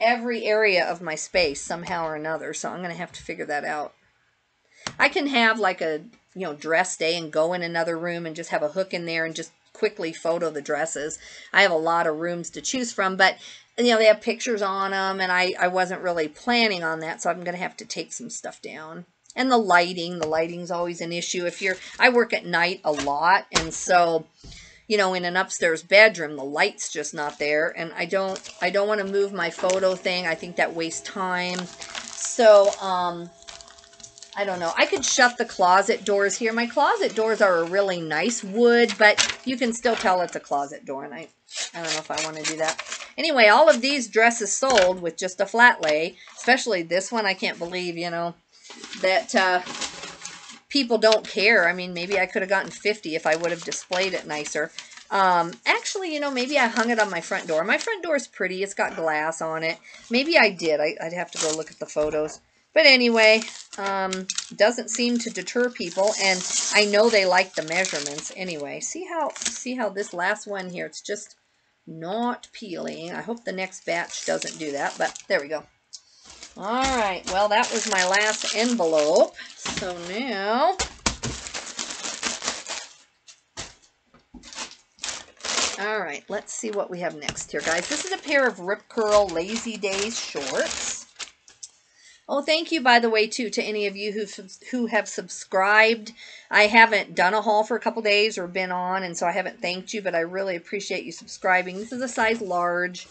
every area of my space somehow or another. So I'm going to have to figure that out. I can have like a, you know, dress day and go in another room and just have a hook in there and just quickly photo the dresses. I have a lot of rooms to choose from, but you know, they have pictures on them, and I wasn't really planning on that. So I'm going to have to take some stuff down. And the lighting's always an issue. I work at night a lot, and so, you know, in an upstairs bedroom, the light's just not there, and I don't want to move my photo thing. I think that wastes time. So, I don't know. I could shut the closet doors here. My closet doors are a really nice wood, but you can still tell it's a closet door, and I don't know if I want to do that. Anyway, all of these dresses sold with just a flat lay, especially this one. I can't believe, you know, that people don't care. I mean, maybe I could have gotten 50 if I would have displayed it nicer. Actually, you know, maybe I hung it on my front door. My front door is pretty. It's got glass on it. Maybe I did. I'd have to go look at the photos. But anyway, doesn't seem to deter people, and I know they like the measurements anyway. See how this last one here, it's just not peeling. I hope the next batch doesn't do that, but there we go. All right, well, that was my last envelope. So now, all right, let's see what we have next here, guys. This is a pair of Rip Curl Lazy Days shorts. Oh, thank you, by the way, too, to any of you who have subscribed. I haven't done a haul for a couple days or been on, and so I haven't thanked you, but I really appreciate you subscribing. This is a size large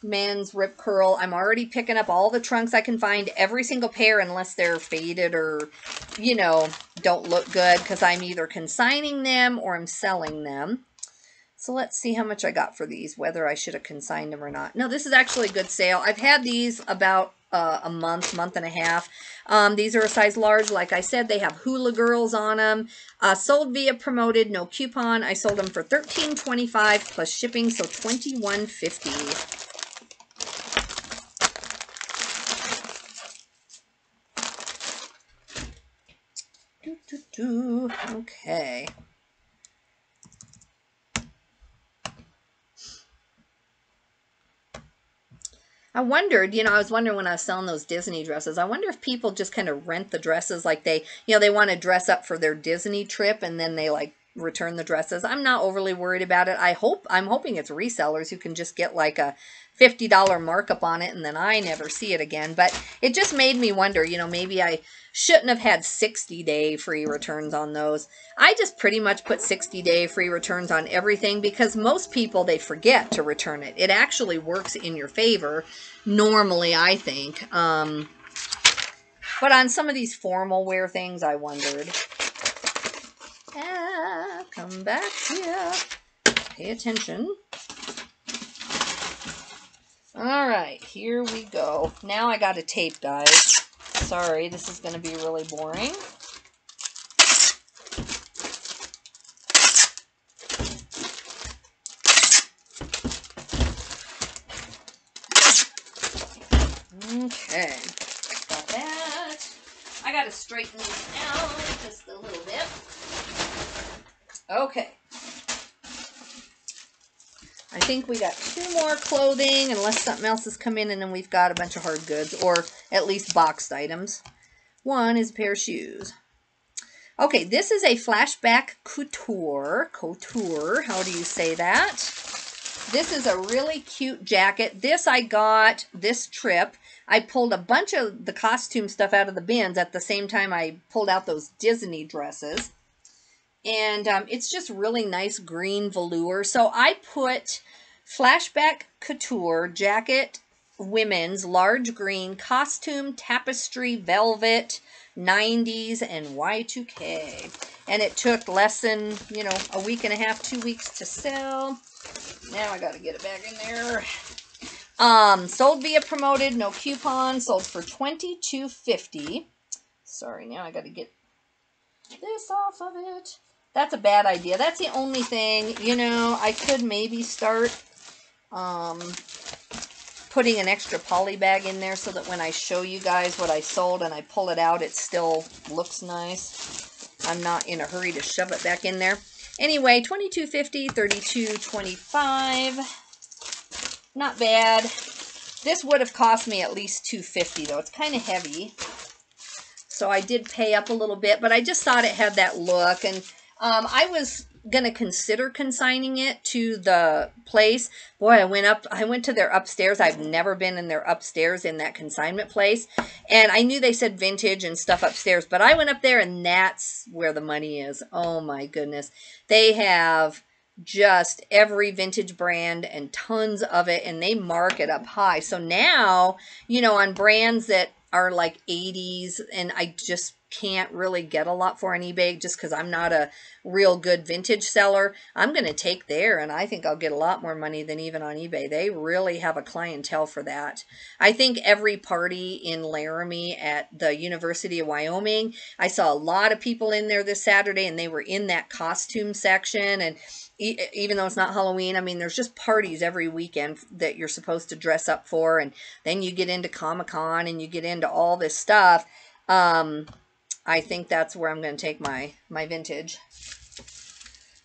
men's Rip Curl. I'm already picking up all the trunks I can find, every single pair, unless they're faded or, you know, don't look good, because I'm either consigning them or I'm selling them. So let's see how much I got for these, whether I should have consigned them or not. No, this is actually a good sale. I've had these about a month and a half. These are a size large. Like I said, they have Hula Girls on them. Sold via promoted, no coupon. I sold them for $13.25 plus shipping, so $21.50. Okay. I wondered, I was wondering when I was selling those Disney dresses, I wonder if people just kind of rent the dresses, like they want to dress up for their Disney trip and then they like return the dresses. I'm not overly worried about it. I'm hoping it's resellers who can just get like a $50 markup on it and then I never see it again. But it just made me wonder, maybe I shouldn't have had 60-day free returns on those. I just pretty much put 60-day free returns on everything because most people, they forget to return it. It actually works in your favor normally, I think. But on some of these formal wear things, I wondered. Come back here. Pay attention. All right, here we go. Now I got a tape, guys. Sorry, this is going to be really boring. Okay, got that. I got to straighten this out just a little bit. Okay. I think we got 2 more clothing, unless something else has come in, and then we've got a bunch of hard goods, or at least boxed items. One is a pair of shoes. Okay, this is a flashback couture. Couture, how do you say that? This is a really cute jacket. This I got this trip. I pulled a bunch of the costume stuff out of the bins at the same time I pulled out those Disney dresses. And it's just really nice green velour. So I put flashback couture jacket, women's large green costume, tapestry, velvet, 90s, and Y2K. And it took less than, a week and a half, 2 weeks to sell. Now I got to get it back in there. Sold via promoted, no coupon, sold for $22.50. Sorry, now I got to get this off of it. That's a bad idea. That's the only thing, I could maybe start putting an extra poly bag in there so that when I show you guys what I sold and I pull it out, it still looks nice. I'm not in a hurry to shove it back in there. Anyway, $22.50, $32.25. Not bad. This would have cost me at least $2.50 though. It's kind of heavy. So I did pay up a little bit, but I just thought it had that look. And I was going to consider consigning it to the place. Boy, I went to their upstairs. I've never been in their upstairs in that consignment place. And I knew they said vintage and stuff upstairs, but I went up there and that's where the money is. Oh my goodness. They have just every vintage brand and tons of it, and they mark it up high. So now, on brands that are like 80s and I just can't really get a lot for on eBay just because I'm not a real good vintage seller, I'm going to take there and I think I'll get a lot more money than even on eBay. They really have a clientele for that. I think every party in Laramie at the University of Wyoming, I saw a lot of people in there this Saturday and they were in that costume section. And even though it's not Halloween, I mean, there's just parties every weekend that you're supposed to dress up for. And then you get into Comic-Con and you get into all this stuff. I think that's where I'm going to take my vintage.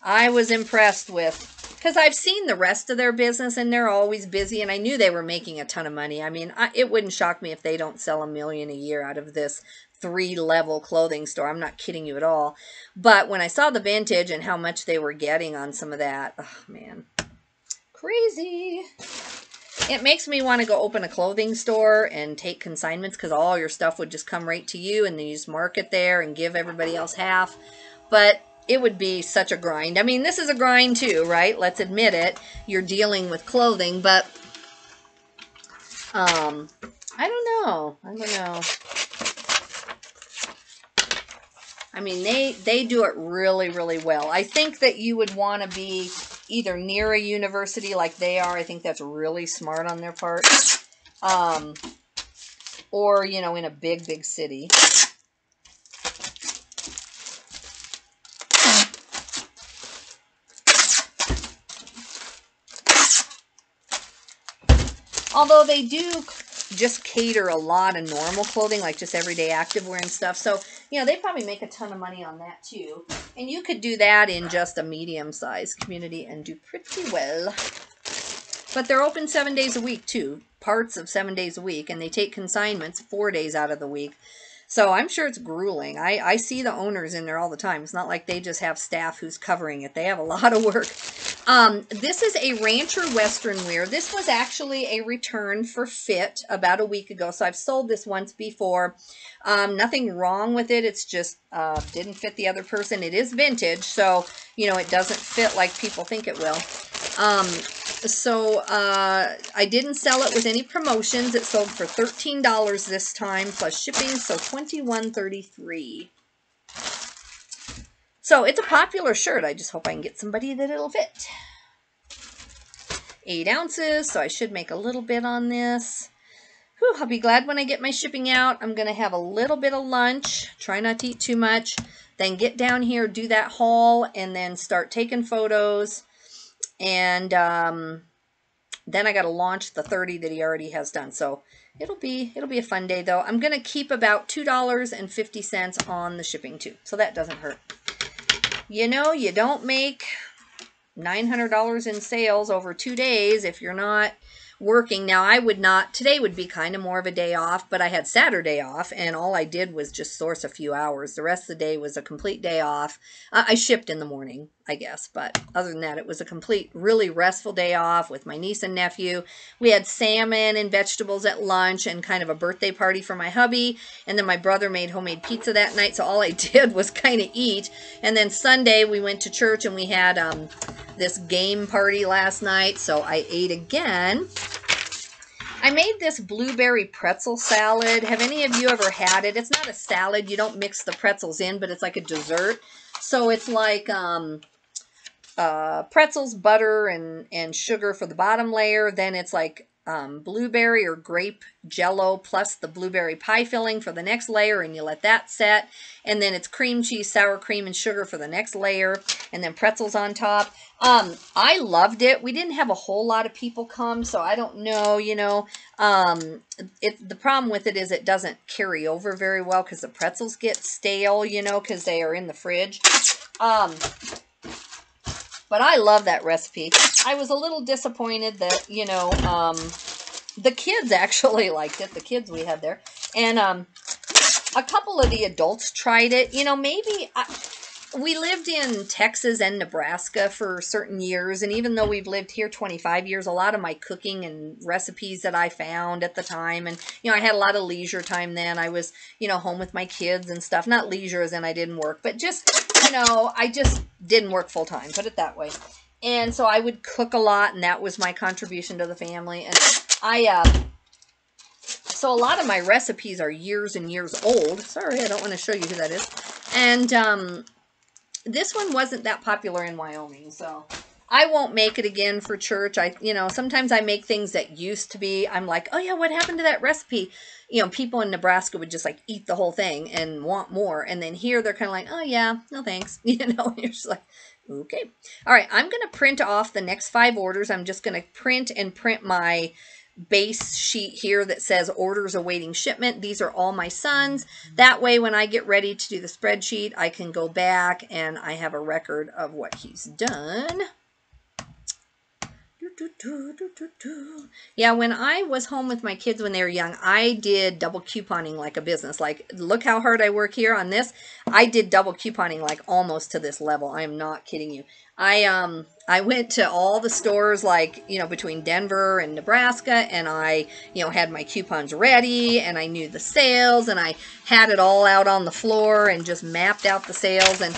I was impressed with, because I've seen the rest of their business and they're always busy. And I knew they were making a ton of money. I mean, it wouldn't shock me if they don't sell $1 million a year out of this 3-level clothing store. I'm not kidding you at all. But when I saw the vintage and how much they were getting on some of that, oh man, crazy. It makes me want to go open a clothing store and take consignments because all your stuff would just come right to you and then you just mark it there and give everybody else half. But it would be such a grind. I mean, this is a grind too, right? Let's admit it. You're dealing with clothing, but I don't know. I mean, they do it really, really well. I think that you would want to be either near a university like they are. I think that's really smart on their part. Or, in a big, big city. Although they do just cater a lot of normal clothing, like just everyday activewear and stuff. So You know, they probably make a ton of money on that too. And you could do that in just a medium-sized community and do pretty well. But they're open 7 days a week too. Parts of 7 days a week. And they take consignments 4 days out of the week. So I'm sure it's grueling. I see the owners in there all the time. It's not like they just have staff who's covering it. They have a lot of work. This is a Rancher Western wear. This was actually a return for fit about a week ago. So I've sold this once before. Nothing wrong with it. It's just didn't fit the other person. It is vintage, so, you know, it doesn't fit like people think it will. I didn't sell it with any promotions. It sold for $13 this time plus shipping, so $21.33. So it's a popular shirt. I just hope I can get somebody that it'll fit. 8 ounces, so I should make a little bit on this. Whew, I'll be glad when I get my shipping out. I'm going to have a little bit of lunch. Try not to eat too much. Then get down here, do that haul, and then start taking photos. And then I got to launch the 30 that he already has done. So it'll be a fun day though. I'm going to keep about $2.50 on the shipping too. So that doesn't hurt. You know, you don't make $900 in sales over 2 days if you're not working. Now, I would not, today would be kind of more of a day off, but I had Saturday off, and all I did was just source a few hours. The rest of the day was a complete day off. I shipped in the morning, I guess, but other than that, it was a complete, really restful day off with my niece and nephew. We had salmon and vegetables at lunch and kind of a birthday party for my hubby, and then my brother made homemade pizza that night, so all I did was kind of eat. And then Sunday, we went to church, and we had this game party last night, so I ate again. I made this blueberry pretzel salad. Have any of you ever had it? It's not a salad. You don't mix the pretzels in, but it's like a dessert. So it's like pretzels, butter, and sugar for the bottom layer. Then it's like blueberry or grape jello plus the blueberry pie filling for the next layer, and you let that set. And then it's cream cheese, sour cream, and sugar for the next layer, and then pretzels on top. I loved it. We didn't have a whole lot of people come, so I don't know, you know. The problem with it is it doesn't carry over very well because the pretzels get stale, you know, because they are in the fridge. But I love that recipe. I was a little disappointed that, you know, the kids actually liked it, the kids we had there. And a couple of the adults tried it. You know, maybe we lived in Texas and Nebraska for certain years. And even though we've lived here 25 years, a lot of my cooking and recipes that I found at the time. And, you know, I had a lot of leisure time then. I was, you know, home with my kids and stuff. Not leisure as in I didn't work, but just, you know, I just didn't work full time, put it that way. And so I would cook a lot, and that was my contribution to the family. And so a lot of my recipes are years and years old. Sorry, I don't want to show you who that is. And this one wasn't that popular in Wyoming, so I won't make it again for church. You know, sometimes I make things that used to be, I'm like, oh yeah, what happened to that recipe? You know, people in Nebraska would just like eat the whole thing and want more. And then here they're kind of like, oh yeah, no thanks. You know, you're just like, okay. All right, I'm going to print off the next 5 orders. I'm just going to print my base sheet here that says orders awaiting shipment. These are all my sons. That way, when I get ready to do the spreadsheet, I can go back and I have a record of what he's done. Yeah, when I was home with my kids when they were young, I did double couponing like a business. Like, look how hard I work here on this. I did double couponing like almost to this level. I am not kidding you. I went to all the stores, like, you know, between Denver and Nebraska, and I, you know, had my coupons ready, and I knew the sales, and I had it all out on the floor and just mapped out the sales. And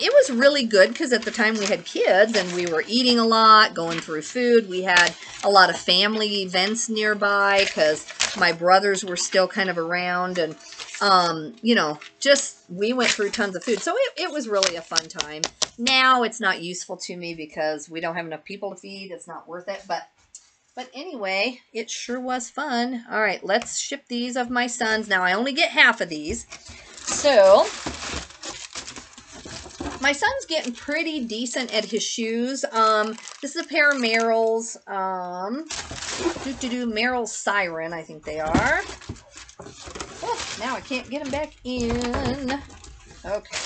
it was really good because at the time we had kids and we were eating a lot, going through food. We had a lot of family events nearby because my brothers were still kind of around, and you know, just we went through tons of food. So it was really a fun time. Now it's not useful to me because we don't have enough people to feed. It's not worth it. But anyway, it sure was fun. All right, let's ship these of my sons. Now I only get half of these. So my son's getting pretty decent at his shoes. This is a pair of Merrell's. Merrell's Siren, I think they are. Oh, Now I can't get them back in. Okay.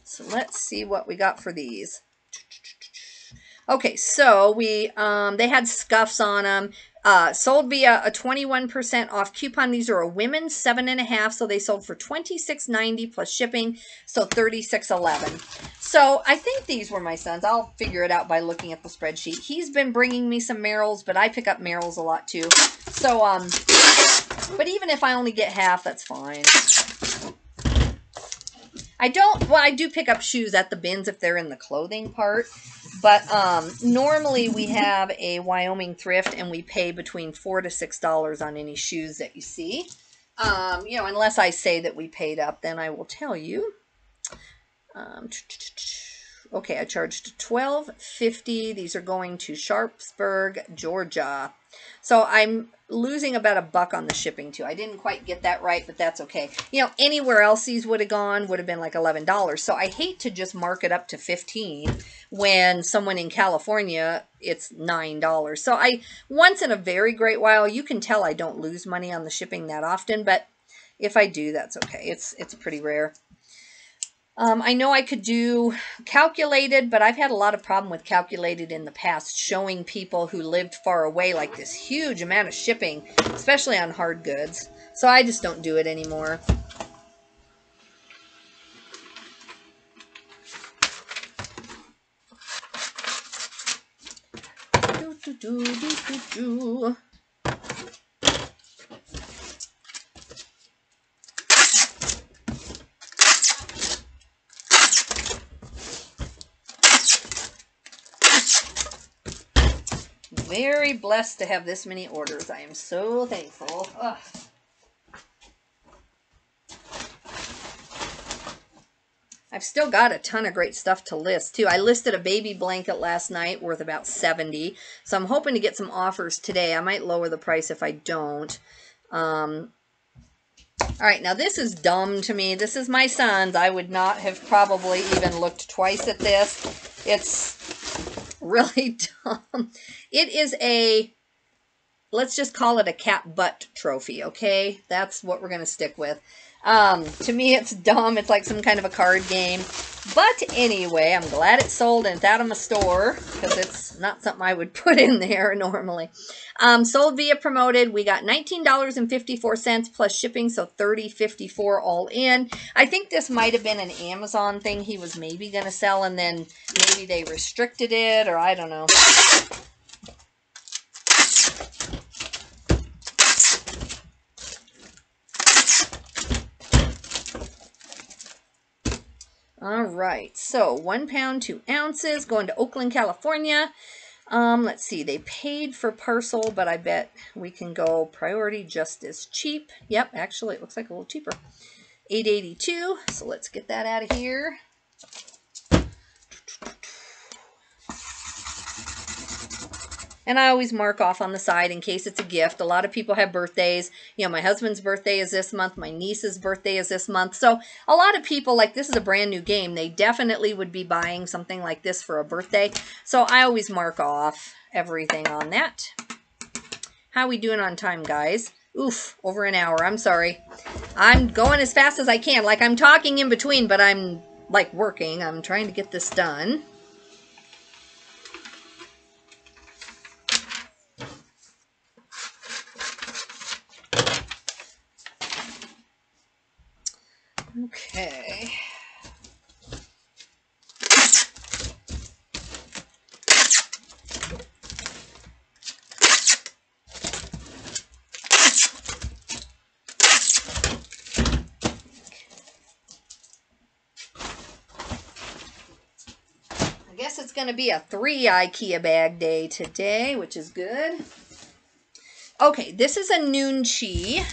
So let's see what we got for these. Okay, so we they had scuffs on them. Sold via a 21% off coupon. These are a women's 7.5, so they sold for $26.90 plus shipping, so $36.11. So I think these were my son's. I'll figure it out by looking at the spreadsheet. He's been bringing me some Merrills, but I pick up Merrills a lot too. So but even if I only get half, that's fine. I do pick up shoes at the bins if they're in the clothing part. But normally we have a Wyoming thrift and we pay between $4 to $6 on any shoes that you see. You know, unless I say that we paid up, then I will tell you. Okay, I charged $12.50. These are going to Sharpsburg, Georgia. So I'm losing about $1 on the shipping too. I didn't quite get that right, but that's okay. You know, anywhere else these would have gone would have been like $11. So I hate to just mark it up to $15 when someone in California, it's $9. So once in a very great while, you can tell I don't lose money on the shipping that often, but if I do, that's okay. It's pretty rare. I know I could do calculated, but I've had a lot of problem with calculated in the past, showing people who lived far away like this huge amount of shipping, especially on hard goods. So I just don't do it anymore. Very blessed to have this many orders. I am so thankful. Ugh. I've still got a ton of great stuff to list too. I listed a baby blanket last night worth about $70. So I'm hoping to get some offers today. I might lower the price if I don't. All right, now this is dumb to me. This is my son's. I would not have probably even looked twice at this. It's really dumb. It is let's just call it a cat butt trophy, okay? That's what we're going to stick with. To me, it's dumb. It's like some kind of a card game. But anyway, I'm glad it sold and it's out of my store because it's not something I would put in there normally. Sold via promoted. We got $19.54 plus shipping, so $30.54 all in. I think this might have been an Amazon thing he was maybe going to sell, and then maybe they restricted it, or I don't know. All right, so 1 pound, 2 ounces, going to Oakland, California. Let's see, they paid for parcel, but I bet we can go priority just as cheap. Yep, actually, it looks like a little cheaper. $8.82, so let's get that out of here. And I always mark off on the side in case it's a gift. A lot of people have birthdays. You know, my husband's birthday is this month. My niece's birthday is this month. So a lot of people, like, this is a brand new game. They definitely would be buying something like this for a birthday. So I always mark off everything on that. How we doing on time, guys? Oof, over an hour. I'm sorry. I'm going as fast as I can. Like, I'm talking in between, but I'm, like, working. I'm trying to get this done. Okay. I guess it's going to be a 3 IKEA bag day today, which is good. Okay, this is a Noon-Chi.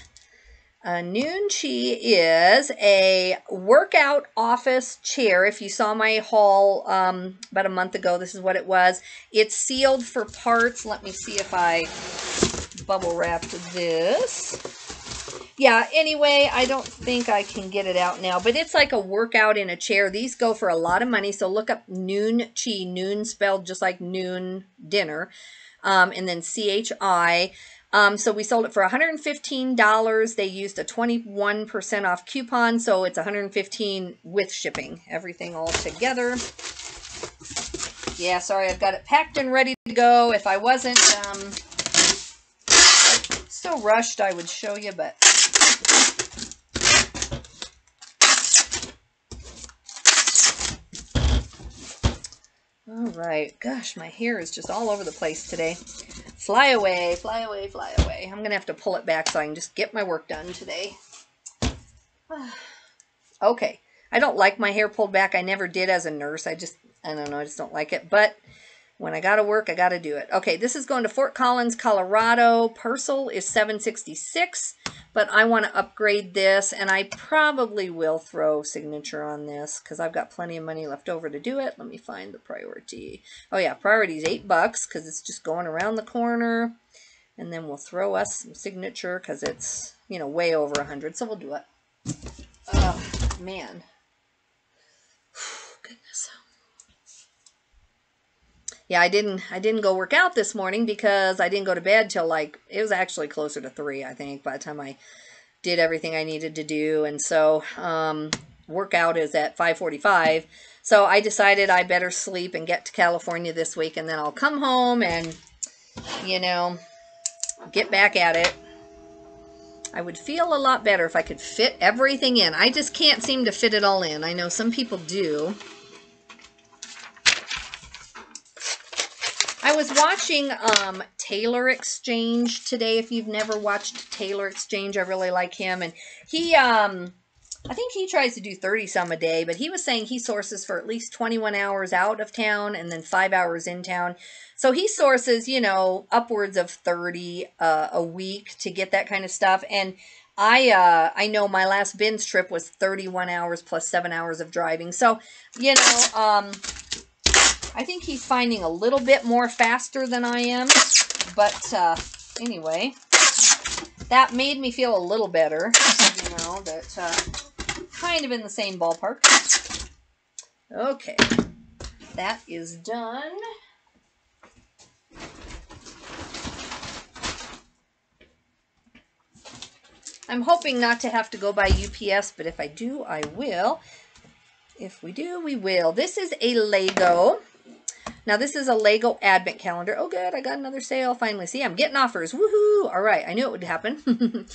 A Noon-Chi is a workout office chair. If you saw my haul about a month ago, this is what it was. It's sealed for parts. Let me see if I bubble wrapped this. Yeah, anyway, I don't think I can get it out now, but it's like a workout in a chair. These go for a lot of money, so look up Noon-Chi, noon spelled just like noon, dinner, and then CHI. So we sold it for $115. They used a 21% off coupon, so it's $115 with shipping. Everything all together. Yeah, sorry, I've got it packed and ready to go. If I wasn't so rushed, I would show you, but... All right. Gosh, my hair is just all over the place today. Fly away, fly away, fly away. I'm going to have to pull it back so I can just get my work done today. Okay. I don't like my hair pulled back. I never did as a nurse. I don't know. I just don't like it. But when I got to work, I got to do it. Okay. This is going to Fort Collins, Colorado. Parcel is $766. But I want to upgrade this, and I probably will throw signature on this because I've got plenty of money left over to do it. Let me find the priority. Oh yeah, priority is $8 because it's just going around the corner. And then we'll throw us some signature because it's, you know, way over 100. So we'll do it. Oh, man. Goodness. Yeah, I didn't go work out this morning because I didn't go to bed till like, it was actually closer to 3, I think, by the time I did everything I needed to do. And so workout is at 5:45. So I decided I better sleep and get to California this week, and then I'll come home and, you know, get back at it. I would feel a lot better if I could fit everything in. I just can't seem to fit it all in. I know some people do. I was watching Taylor Exchange today. If you've never watched Taylor Exchange, I really like him. And he, I think he tries to do 30-some a day, but he was saying he sources for at least 21 hours out of town and then 5 hours in town. So he sources, you know, upwards of 30 a week to get that kind of stuff. And I know my last binge trip was 31 hours plus 7 hours of driving. So, you know, I think he's finding a little bit more faster than I am. But anyway, that made me feel a little better. You know, that kind of in the same ballpark. Okay, that is done. I'm hoping not to have to go by UPS, but if I do, I will. If we do, we will. This is a Lego. Now, this is a Lego advent calendar. Oh, good. I got another sale finally. See, I'm getting offers. Woohoo. All right. I knew it would happen.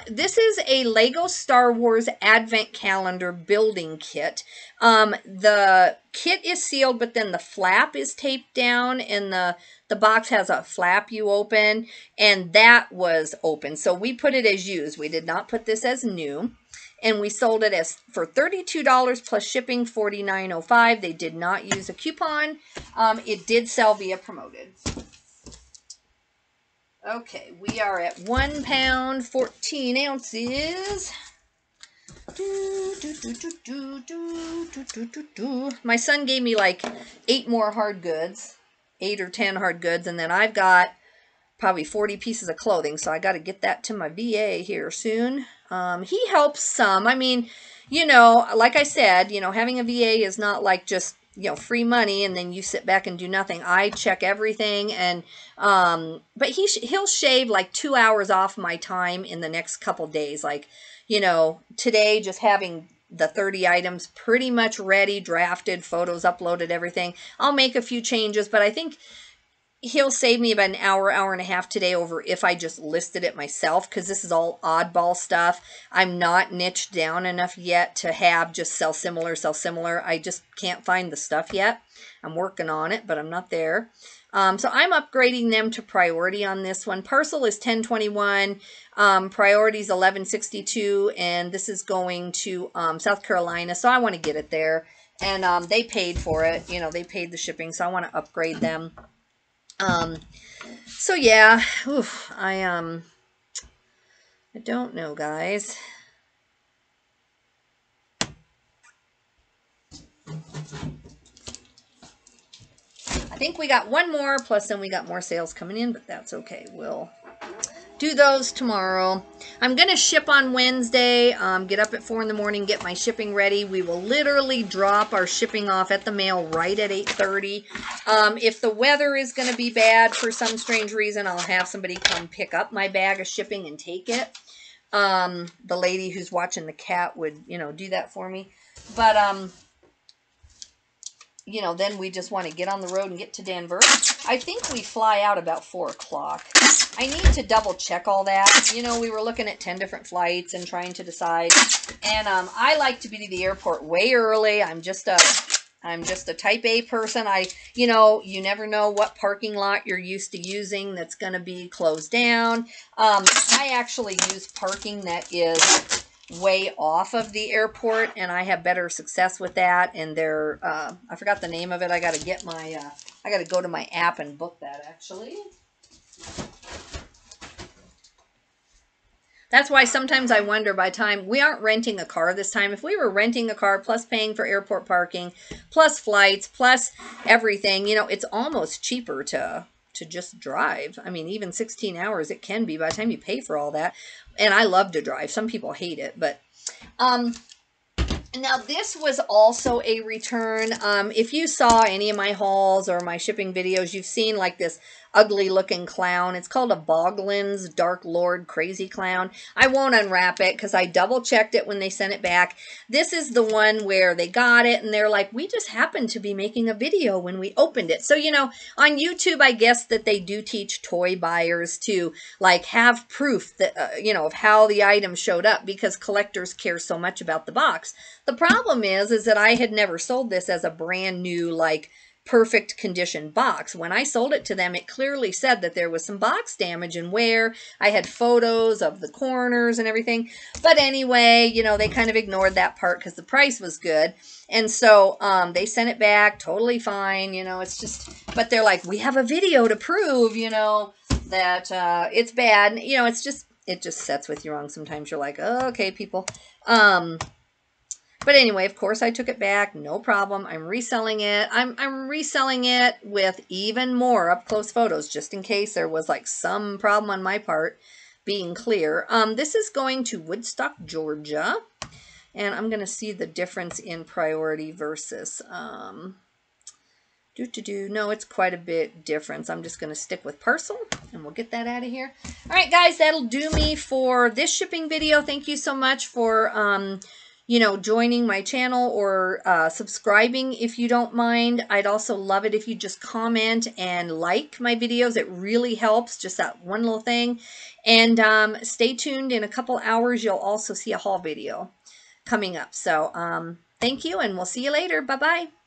This is a Lego Star Wars advent calendar building kit. The kit is sealed, but then the flap is taped down, and the box has a flap you open, and that was open. So we put it as used. We did not put this as new. And we sold it as for $32 plus shipping, $49.05. They did not use a coupon. It did sell via promoted. Okay, we are at 1 pound, 14 ounces. My son gave me like 8 more hard goods, 8 or 10 hard goods, and then I've got probably 40 pieces of clothing, so I got to get that to my VA here soon. He helps some. I mean, you know, like I said, you know, having a VA is not like just, you know, free money and then you sit back and do nothing. I check everything, and but he'll shave like 2 hours off my time in the next couple days. Like, you know, today just having the 30 items pretty much ready, drafted, photos uploaded, everything. I'll make a few changes, but I think he'll save me about an hour, hour and a half today over if I just listed it myself, because this is all oddball stuff. I'm not niched down enough yet to have just sell similar, sell similar. I just can't find the stuff yet. I'm working on it, but I'm not there. So I'm upgrading them to priority on this one. Parcel is $10.21. Priority is $11.62, and this is going to South Carolina, so I want to get it there. And they paid for it. You know, they paid the shipping, so I want to upgrade them. So yeah, oof, I don't know, guys. I think we got one more, plus then we got more sales coming in, but that's okay. We'll do those tomorrow. I'm going to ship on Wednesday, get up at 4 in the morning, get my shipping ready. We will literally drop our shipping off at the mail right at 8:30. If the weather is going to be bad for some strange reason, I'll have somebody come pick up my bag of shipping and take it. The lady who's watching the cat would, do that for me. But, then we just want to get on the road and get to Denver. I think we fly out about 4 o'clock. I need to double check all that. We were looking at 10 different flights and trying to decide. And I like to be to the airport way early. I'm just a type A person. You never know what parking lot you're used to using that's going to be closed down. I actually use parking that is way off of the airport, and I have better success with that. And they're, I forgot the name of it. I got to get my, I got to go to my app and book that actually. That's why sometimes I wonder by time we aren't renting a car this time. If we were renting a car plus paying for airport parking, plus flights, plus everything, it's almost cheaper to just drive. I mean, even 16 hours it can be by the time you pay for all that. And I love to drive. Some people hate it, but now this was also a return. If you saw any of my hauls or my shipping videos, you've seen like this ugly looking clown. It's called a Boglin's Dark Lord Crazy Clown. I won't unwrap it because I double checked it when they sent it back. This is the one where they got it and they're like, we just happened to be making a video when we opened it. So, on YouTube, I guess that they do teach toy buyers to like have proof that, of how the item showed up because collectors care so much about the box. The problem is that I had never sold this as a brand new, like, perfect condition box. When I sold it to them, it clearly said that there was some box damage and wear. I had photos of the corners and everything. But anyway, they kind of ignored that part because the price was good. And so they sent it back totally fine. It's just, but they're like, we have a video to prove, that it's bad. It just sets with you wrong. Sometimes you're like, oh, okay, people. But anyway, of course, I took it back. No problem. I'm reselling it. I'm reselling it with even more up-close photos, just in case there was like some problem on my part being clear. This is going to Woodstock, Georgia. And I'm going to see the difference in priority versus... No, it's quite a bit different. I'm just going to stick with parcel, and we'll get that out of here. All right, guys, that'll do me for this shipping video. Thank you so much for... joining my channel or subscribing if you don't mind. I'd also love it if you just comment and like my videos. It really helps, just that one little thing. And stay tuned. In a couple hours, you'll also see a haul video coming up. So thank you, and we'll see you later. Bye-bye.